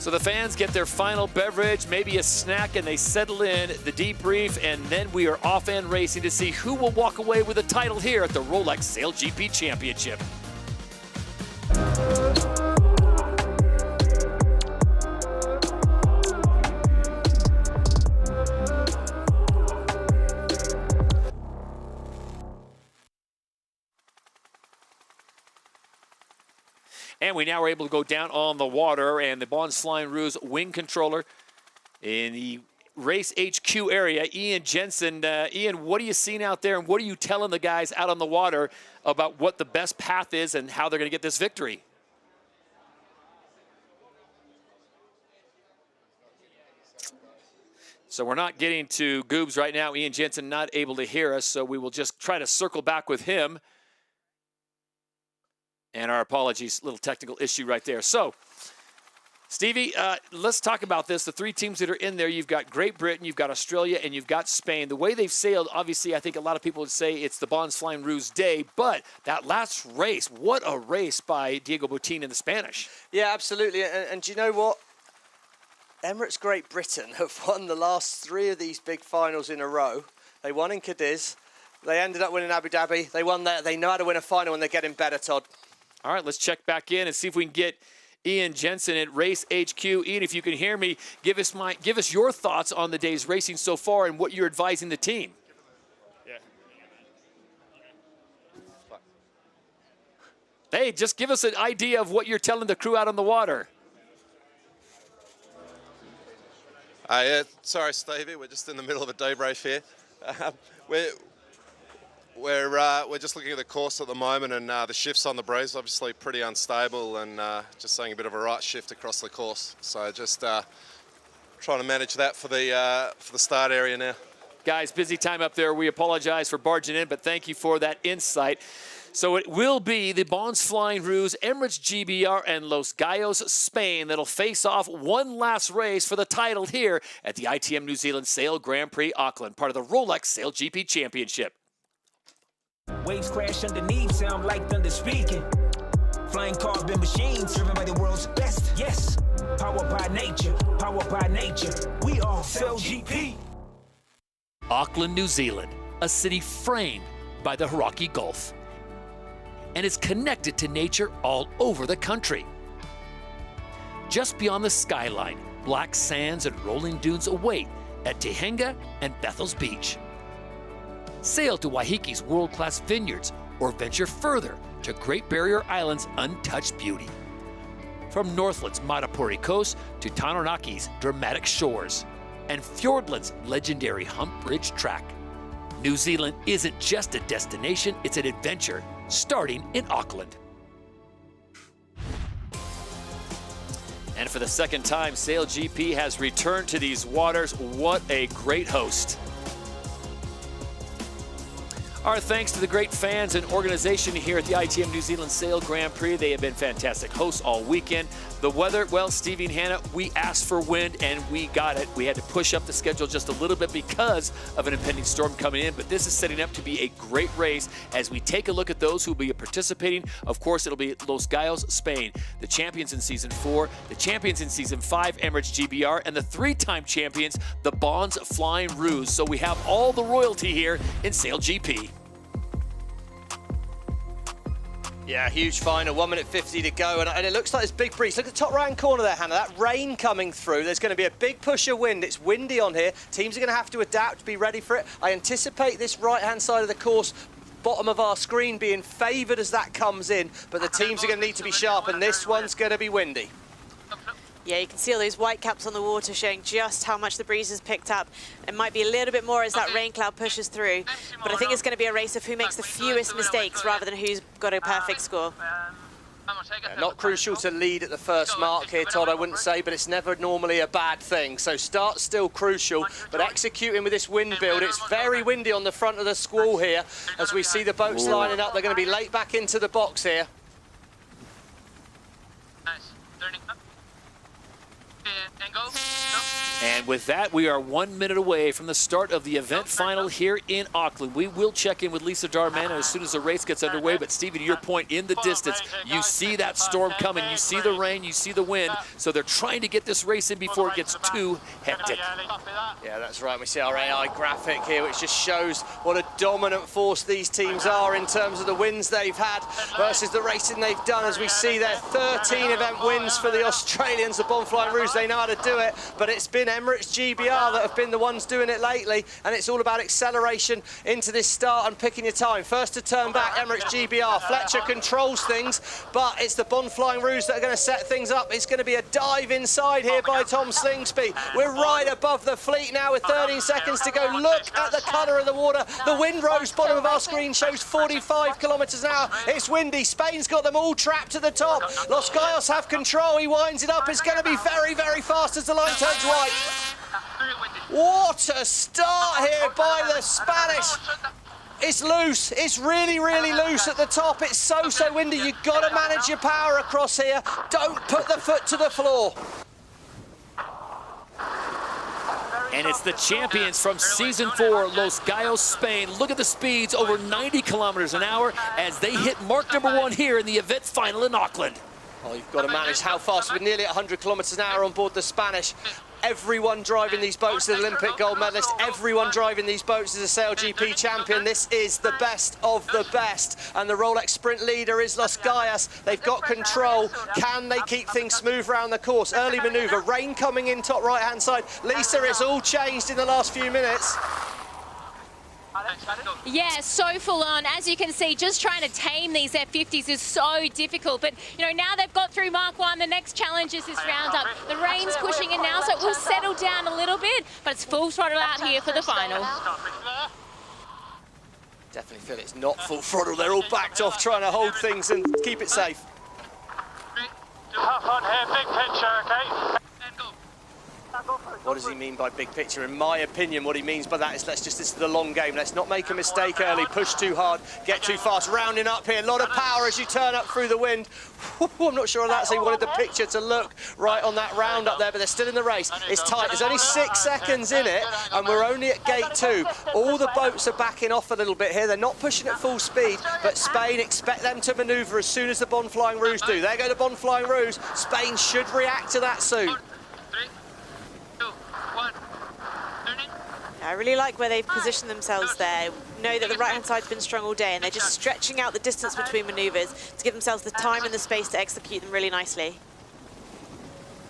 So the fans get their final beverage, maybe a snack, and they settle in, the debrief, and then we are off and racing to see who will walk away with the title here at the Rolex SailGP Championship. And we now are able to go down on the water, and the Bons Flying Rouge wing controller in the race HQ area, Ian Jensen. Ian, what are you seeing out there, and what are you telling the guys out on the water about what the best path is and how they're going to get this victory? So we're not getting to Goobs right now. Ian Jensen not able to hear us, so we will just try to circle back with him. And our apologies, little technical issue right there. So, Stevie, let's talk about this. The three teams that are in there, you've got Great Britain, you've got Australia, and you've got Spain. The way they've sailed, obviously, I think a lot of people would say it's the Bons Flying Rouge day, but that last race, what a race by Diego Botín and the Spanish. Yeah, absolutely. And do you know what? Emirates Great Britain have won the last 3 of these big finals in a row. They won in Cadiz. They ended up winning Abu Dhabi. They won there. They know how to win a final, and they're getting better, Todd. All right, let's check back in and see if we can get Ian Jensen at Race HQ. Ian, if you can hear me, give us your thoughts on the day's racing so far and what you're advising the team. Yeah. Hey, just give us an idea of what you're telling the crew out on the water. Yeah, sorry, Stevie, we're just in the middle of a debrief here. We're just looking at the course at the moment, and the shifts on the breeze obviously pretty unstable, and just seeing a bit of a right shift across the course. So just trying to manage that for the start area now. Guys, busy time up there. We apologize for barging in, but thank you for that insight. So it will be the Bons Flying Rouge, Emirates GBR, and Los Gallos, Spain, that'll face off one last race for the title here at the ITM New Zealand Sail Grand Prix Auckland, part of the Rolex SailGP Championship. Waves crash underneath, sound like thunder speaking. Flying carbon machines, driven by the world's best. Yes, powered by nature, we are SailGP. Auckland, New Zealand, a city framed by the Hauraki Gulf, and is connected to nature all over the country. Just beyond the skyline, black sands and rolling dunes await at Te Henga and Bethel's Beach. Sail to Waihiki's world-class vineyards or venture further to Great Barrier Island's untouched beauty. From Northland's Matapuri coast to Taranaki dramatic shores and Fiordland's legendary Hump Bridge track, New Zealand isn't just a destination, it's an adventure starting in Auckland. And for the second time, SailGP has returned to these waters. What a great host. Our thanks to the great fans and organization here at the ITM New Zealand Sail Grand Prix. They have been fantastic hosts all weekend. The weather, well, Stevie and Hannah, we asked for wind and we got it. We had to push up the schedule just a little bit because of an impending storm coming in, but this is setting up to be a great race as we take a look at those who will be participating. Of course, it'll be Los Gallos, Spain, the champions in Season 4, the champions in Season 5, Emirates GBR, and the 3-time champions, the Bons Flying Rouge. So we have all the royalty here in SailGP. Yeah, huge final, 1 minute 50 to go, and it looks like there's big breeze. Look at the top right-hand corner there, Hannah, that rain coming through. There's going to be a big push of wind. It's windy on here. Teams are going to have to adapt, be ready for it. I anticipate this right-hand side of the course, bottom of our screen, being favoured as that comes in, but the teams are going to need to be sharp, and this one's going to be windy. Yeah, you can see all those white caps on the water showing just how much the breeze has picked up. It might be a little bit more as that rain cloud pushes through, but I think it's going to be a race of who makes the fewest mistakes rather than who's got a perfect score. Yeah, not crucial to lead at the first mark here, Todd, I wouldn't say, but it's never normally a bad thing. So start's still crucial, but executing with this wind build, it's very windy on the front of the squall here. As we see the boats lining up, they're going to be late back into the box here. Nice. Turning up. And go. No. And with that, we are 1 minute away from the start of the event final here in Auckland. We will check in with Lisa Darman as soon as the race gets underway. But Stevie, to your point, in the distance, you see that storm coming. You see the rain, you see the wind. So they're trying to get this race in before it gets too hectic. Yeah, that's right. We see our AI graphic here, which just shows what a dominant force these teams are in terms of the wins they've had versus the racing they've done. As we see their 13 event wins for the Australians, the Bonflying Rouge, they know how to do it. But it's been Emirates GBR that have been the ones doing it lately, and it's all about acceleration into this start and picking your time. First to turn back, Emirates GBR. Fletcher controls things, but it's the Bonflying Rouge that are going to set things up. It's going to be a dive inside here by Tom Slingsby. We're right above the fleet now with 13 seconds to go. Look at the colour of the water. The wind rose, bottom of our screen shows 45 kilometres an hour. It's windy. Spain's got them all trapped to the top. Los Gallos have control. He winds it up. It's going to be very, very fast as the line turns right. What a start here by the Spanish. It's loose. It's really, really loose at the top. It's so windy. You've got to manage your power across here. Don't put the foot to the floor. And it's the champions from Season 4, Los Gallos, Spain. Look at the speeds, over 90 kilometers an hour as they hit mark number 1 here in the event final in Auckland. Oh, you've got to manage how fast. We're nearly at 100 kilometers an hour on board the Spanish. Everyone driving these boats is an Olympic gold medalist. Everyone driving these boats is a SailGP champion. This is the best of the best. And the Rolex sprint leader is Los Gallos. They've got control. Can they keep things smooth around the course? Early manoeuvre, rain coming in top right-hand side. Lisa, it's all changed in the last few minutes. Yeah, so full on. As you can see, just trying to tame these F50s is so difficult. But, you know, now they've got through Mark 1, the next challenge is this roundup. The rain's pushing in now, so it will settle down a little bit, but it's full throttle out here for the final. Definitely feel it's not full throttle. They're all backed off trying to hold things and keep it safe. Tough on here, big picture, okay? What does he mean by big picture? In my opinion, what he means by that is this is the long game. Let's not make a mistake early, push too hard, get too fast. Rounding up here, a lot of power as you turn up through the wind. I'm not sure that's how he wanted the picture to look right on that round up there, but they're still in the race. It's tight. There's only 6 seconds in it, and we're only at gate 2. All the boats are backing off a little bit here. They're not pushing at full speed, but Spain, expect them to manoeuvre as soon as the Bonflying Rouge do. There go the Bonflying Rouge. Spain should react to that soon. I really like where they've positioned themselves there. Know that the right-hand side's been strong all day, and they're just stretching out the distance between manoeuvres to give themselves the time and the space to execute them really nicely.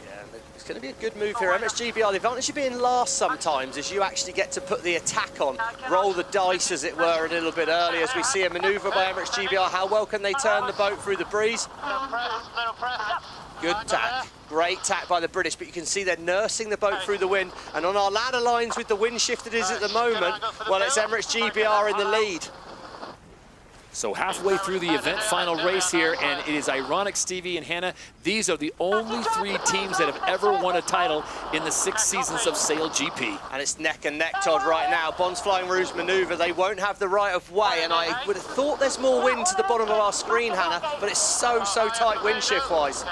Yeah, it's going to be a good move here. Emirates GBR, the advantage of being last sometimes is you actually get to put the attack on, roll the dice, as it were, a little bit early as we see a manoeuvre by Emirates GBR. How well can they turn the boat through the breeze? Good tack. Great tack by the British, but you can see they're nursing the boat through the wind. And on our ladder lines with the wind shift it is at the moment, well, it's Emirates GBR in the lead. So halfway through the event final race here, and it is ironic, Stevie and Hannah, these are the only 3 teams that have ever won a title in the 6 seasons of SailGP. And it's neck and neck, Todd, right now. Bonflying Rouge manoeuvre, they won't have the right of way, and I would have thought there's more wind to the bottom of our screen, Hannah, but it's so tight wind shift-wise.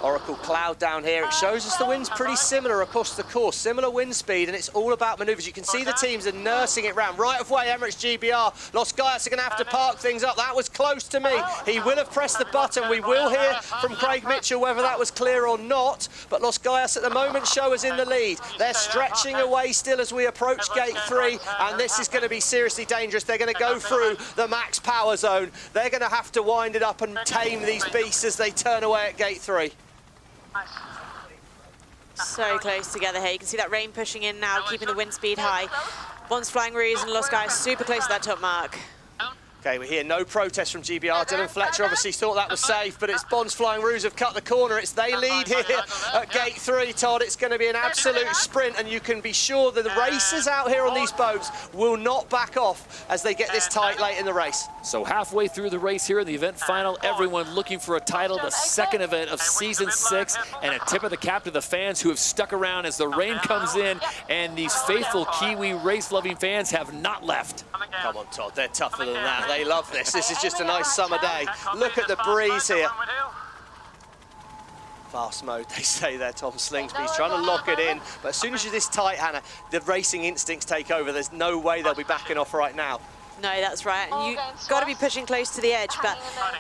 Oracle cloud down here. It shows us the wind's pretty similar across the course, similar wind speed, and it's all about manoeuvres. You can see the teams are nursing it round. Right of way, Emirates GBR. Los Gallos are going to have to park things up. That was close to me. He will have pressed the button. We will hear from Craig Mitchell whether that was clear or not, but Los Gallos at the moment show us in the lead. They're stretching away still as we approach gate 3, and this is going to be seriously dangerous. They're going to go through the max power zone. They're going to have to wind it up and tame these beasts as they turn away at gate 3. So close together here. You can see that rain pushing in now, keeping the wind speed high. Bonflying Rouge and Los Gallos super close to that top mark. Okay, we hear no protest from GBR. Dylan Fletcher obviously thought that was safe, but it's Bonflying Rouge have cut the corner. It's they lead here at gate 3, Todd. It's going to be an absolute sprint, and you can be sure that the racers out here on these boats will not back off as they get this tight late in the race. So halfway through the race here in the event final, everyone looking for a title, the second event of season 6, and a tip of the cap to the fans who have stuck around as the rain comes in, and these faithful Kiwi race-loving fans have not left. Come on, Todd, they're tougher than that. They love this. This is just a nice summer day. Look at the breeze here. Fast mode, they say there, Tom Slingsby's trying to lock it in, but as soon as you're this tight, Hannah, the racing instincts take over. There's no way they'll be backing off right now. No, that's right. And you've got to be pushing close to the edge. But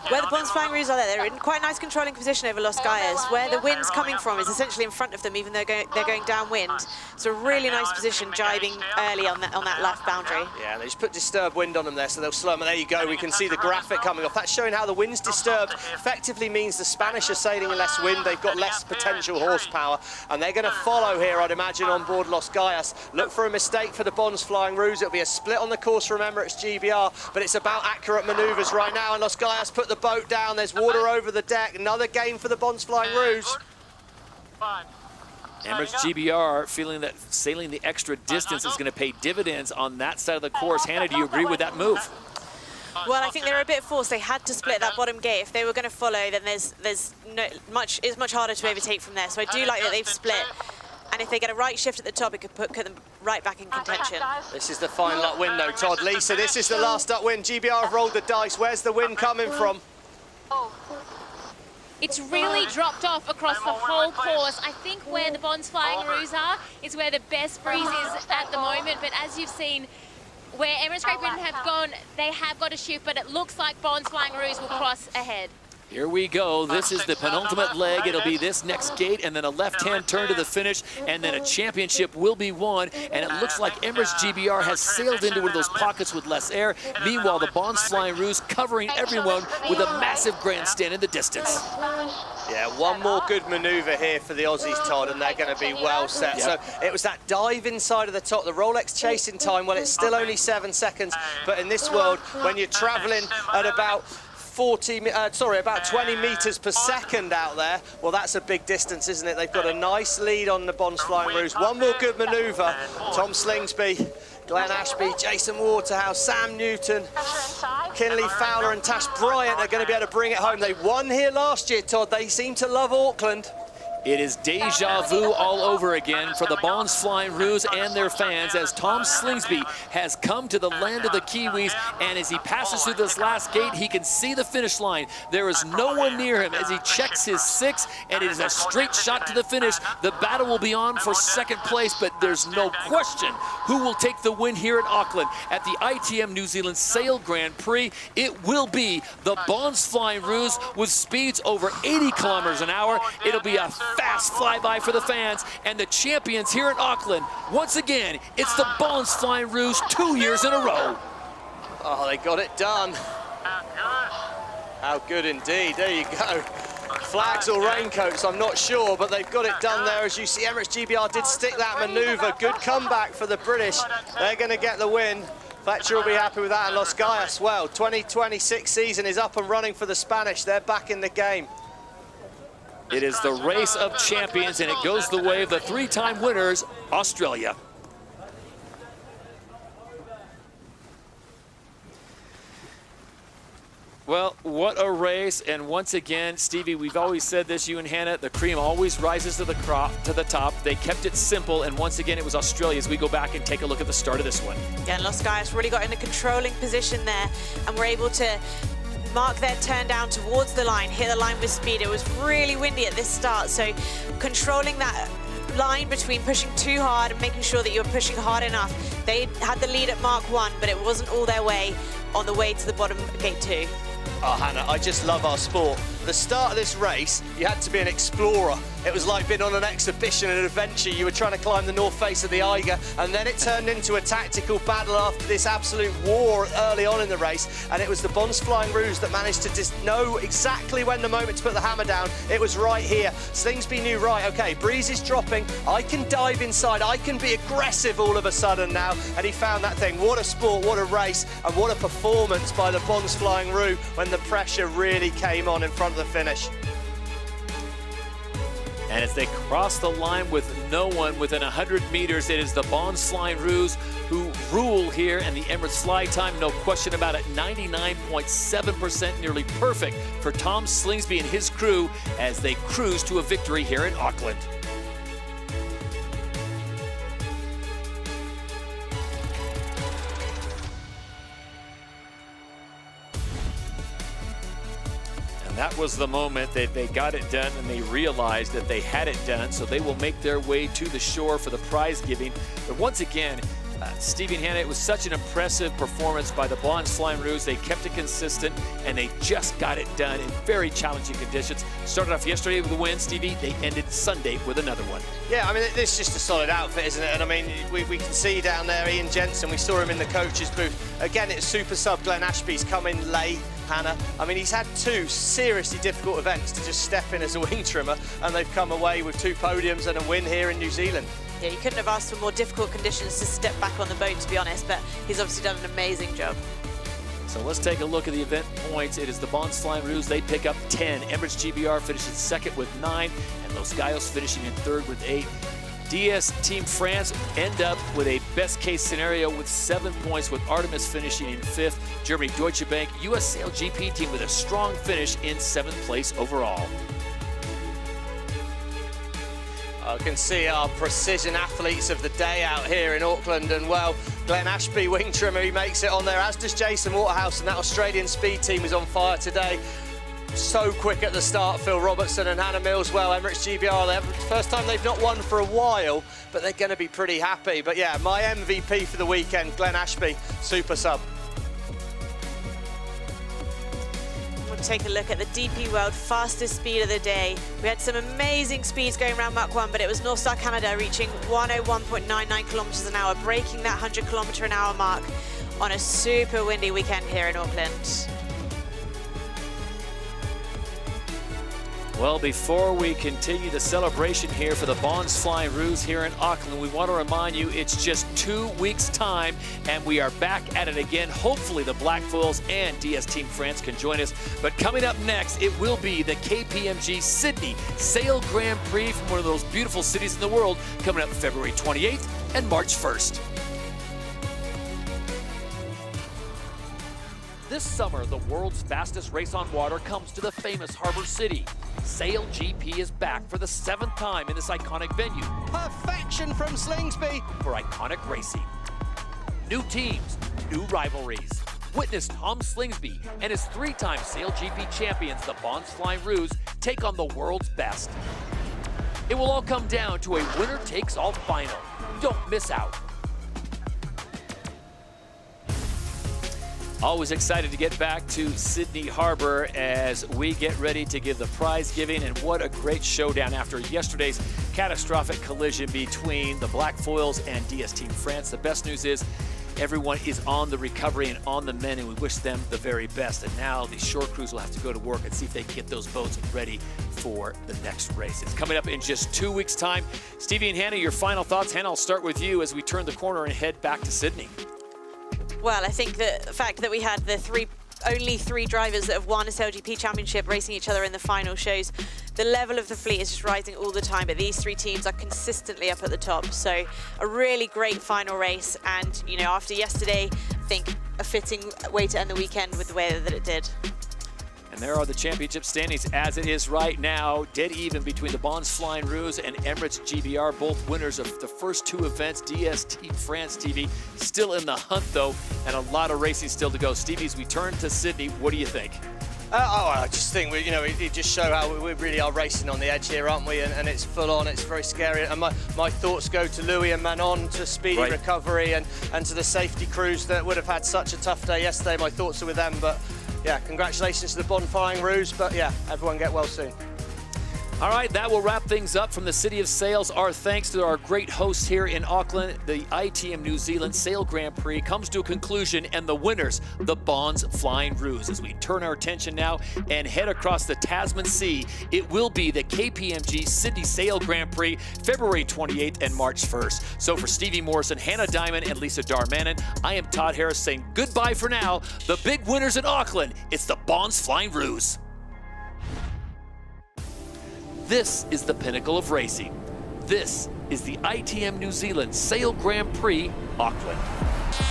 where the Bonds Flying Roos are there, they're in quite a nice controlling position over Los Gaias. Where the wind's coming from is essentially in front of them, even though they're going downwind. It's a really nice position, jibing early on that left boundary. Yeah, they just put disturbed wind on them there, so they'll slow them. And there you go, we can see the graphic coming off. That's showing how the wind's disturbed. Effectively means the Spanish are sailing in less wind. They've got less potential horsepower, and they're going to follow here, I'd imagine, on board Los Gaias. Look for a mistake for the Bonds Flying Roos. It'll be a split on the course from Emirates GBR, but it's about accurate manoeuvres right now, and Los Gaias put the boat down. There's water over the deck. Another game for the Bonds Flying Roos. Emirates GBR feeling that sailing the extra distance is going to pay dividends on that side of the course. Hannah, do you agree with that move? Well, I think they were a bit forced. They had to split that bottom gate. If they were going to follow, then it's much harder to overtake from there. So I do like that they've split. And if they get a right shift at the top, it could put them right back in contention. This is the final upwind though, Todd. Lisa, this is the last upwind. GBR have rolled the dice. Where's the wind coming from? It's really dropped off across the whole course. I think where the Bonds Flying Roos are is where the best breeze is at the moment. But as you've seen, where Emirates Great Britain have gone, they have got a shift, but it looks like Bonds Flying Roos will cross ahead. Here we go. This is the penultimate leg. It'll be this next gate, and then a left-hand turn to the finish, and then a championship will be won. And it looks like Emirates GBR has sailed into one of those pockets with less air. Meanwhile, the Bonds Flying Roos covering everyone with a massive grandstand in the distance. Yeah, one more good manoeuvre here for the Aussies, Todd, and they're going to be well set. Yep. So it was that dive inside of the top, the Rolex chasing time. Well, it's still only 7 seconds, but in this world, when you're traveling at about about 20 meters per second out there, well, that's a big distance, isn't it? They've got a nice lead on the Bonds Flying Roos. One more good maneuver. Tom Slingsby, Glenn Ashby, Jason Waterhouse, Sam Newton, Kinley Fowler and Tash Bryant are going to be able to bring it home. They won here last year, Todd. They seem to love Auckland. It is deja vu all over again for the Bonds Flying Roos and their fans as Tom Slingsby has come to the land of the Kiwis, and as he passes through this last gate, he can see the finish line. There is no one near him as he checks his 6, and it is a straight shot to the finish. The battle will be on for second place, but there's no question who will take the win here at Auckland at the ITM New Zealand Sail Grand Prix. It will be the Bonds Flying Roos with speeds over 80 kilometers an hour. It'll be a fast flyby for the fans, and the champions here in Auckland. Once again, it's the Bonds Flying Roos 2 years in a row. Oh, they got it done. How good indeed. There you go. Flags or raincoats, I'm not sure, but they've got it done there. As you see, Emirates GBR did stick that manoeuvre. Good comeback for the British. They're going to get the win. Fletcher will be happy with that, and Los Gaias, well, 2026 season is up and running for the Spanish. They're back in the game. It is the race of champions, and it goes the way of the 3-time winners, Australia. Well, what a race, and once again, Stevie, we've always said this, you and Hannah, the cream always rises to the top. They kept it simple, and once again, it was Australia as we go back and take a look at the start of this one. Yeah, and Los Gaias really got in a controlling position there, and were able to mark their turn down towards the line, hit the line with speed. It was really windy at this start, so controlling that line between pushing too hard and making sure that you're pushing hard enough. They had the lead at Mark 1, but it wasn't all their way on the way to the bottom gate 2. Oh, Hannah, I just love our sport. The start of this race, you had to be an explorer. It was like being on an exhibition, an adventure. You were trying to climb the north face of the Eiger, and then it turned into a tactical battle after this absolute war early on in the race, and it was the Bonds Flying Roos that managed to just know exactly when the moment to put the hammer down. It was right here. Slingsby knew, right, okay, breeze is dropping. I can dive inside. I can be aggressive all of a sudden now, and he found that thing. What a sport, what a race, and what a performance by the Bonds Flying Roos when the pressure really came on in front of the finish. And as they cross the line with no one within 100 meters, it is the Bonds Flying Roos who rule here, and the Emirates fly time, no question about it, 99.7%, nearly perfect for Tom Slingsby and his crew as they cruise to a victory here in Auckland. that was the moment that they got it done and they realized that they had it done, so they will make their way to the shore for the prize giving. But once again, Stevie and Hannah, it was such an impressive performance by the Bonds Flying Roos. They kept it consistent and they just got it done in very challenging conditions. Started off yesterday with a win, Stevie. They ended Sunday with another one. Yeah, I mean, this is just a solid outfit, isn't it? And I mean, we can see down there Ian Jensen. We saw him in the coach's booth. Again, it's super sub Glenn Ashby's come in late. Hannah, I mean, he's had 2 seriously difficult events to just step in as a wing trimmer, and they've come away with 2 podiums and a win here in New Zealand. Yeah, you couldn't have asked for more difficult conditions to step back on the boat, to be honest, but he's obviously done an amazing job. So let's take a look at the event points. It is the Bonds Flying Roos. They pick up 10. Emirates GBR finishes second with 9, and Los Gallos finishing in third with 8. DS Team France end up with a best case scenario with 7 points, with Artemis finishing in 5th. Germany Deutsche Bank US SailGP team with a strong finish in 7th place overall. I can see our precision athletes of the day out here in Auckland, and well, Glenn Ashby, wing trimmer, he makes it on there, as does Jason Waterhouse, and that Australian speed team is on fire today. So quick at the start, Phil Robertson and Hannah Mills, well, Emirates GBR, first time they've not won for a while, but they're going to be pretty happy. But yeah, my MVP for the weekend, Glenn Ashby, super sub. We'll take a look at the DP World fastest speed of the day. We had some amazing speeds going around Mach 1, but it was North Star Canada reaching 101.99 kilometers an hour, breaking that 100 kilometer an hour mark on a super windy weekend here in Auckland. Well, before we continue the celebration here for the Bonds Flying Roos here in Auckland, we want to remind you it's just 2 weeks' time and we are back at it again. Hopefully the Black Foils and DS Team France can join us. But coming up next, it will be the KPMG Sydney Sail Grand Prix from one of those beautiful cities in the world, coming up February 28th and March 1st. This summer, the world's fastest race on water comes to the famous harbor city. SailGP is back for the 7th time in this iconic venue. Perfection from Slingsby for iconic racing. New teams, new rivalries. Witness Tom Slingsby and his 3-time SailGP champions, the Bonds Flying Roos, take on the world's best. It will all come down to a winner-takes-all final. Don't miss out. Always excited to get back to Sydney Harbor as we get ready to give the prize giving, and what a great showdown after yesterday's catastrophic collision between the Black Foils and DS Team France. The best news is everyone is on the recovery and on the mend, and we wish them the very best. And now the shore crews will have to go to work and see if they can get those boats ready for the next race. It's coming up in just 2 weeks' time. Stevie and Hannah, your final thoughts. Hannah, I'll start with you as we turn the corner and head back to Sydney. Well, I think the fact that we had the only 3 drivers that have won a SailGP Championship racing each other in the final shows the level of the fleet is just rising all the time, but these 3 teams are consistently up at the top. So a really great final race, and you know, after yesterday, I think a fitting way to end the weekend with the way that it did. And there are the championship standings as it is right now, dead even between the Bonds Flying Roos and Emirates GBR, both winners of the first 2 events. DS Team France TV still in the hunt though, and a lot of racing still to go. Stevie, as we turn to Sydney, what do you think? I just think it just show how we really are racing on the edge here, aren't we? And it's full on, it's very scary. And my thoughts go to Louis and Manon, to speedy recovery, and to the safety crews that would have had such a tough day yesterday. My thoughts are with them, but yeah, congratulations to the Bonds Flying Roos, but yeah, everyone get well soon. All right, that will wrap things up from the City of Sails. Our thanks to our great hosts here in Auckland. The ITM New Zealand Sail Grand Prix comes to a conclusion, and the winners, the Bonds Flying Roos. As we turn our attention now and head across the Tasman Sea, it will be the KPMG Sydney Sail Grand Prix, February 28th and March 1st. So for Stevie Morrison, Hannah Diamond, and Lisa Darmanin, I am Todd Harris saying goodbye for now. The big winners in Auckland, it's the Bonds Flying Roos. This is the pinnacle of racing. This is the ITM New Zealand Sail Grand Prix, Auckland.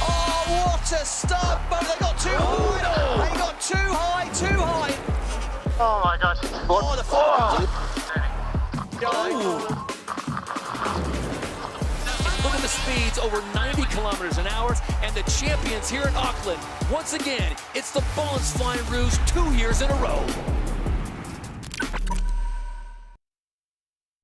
Oh, what a start, but they got too high. They got too high. Oh my God. Oh, the fall. Look at the speeds, over 90 kilometers an hour, and the champions here in Auckland. Once again, it's the Bonds Flying Roos 2 years in a row.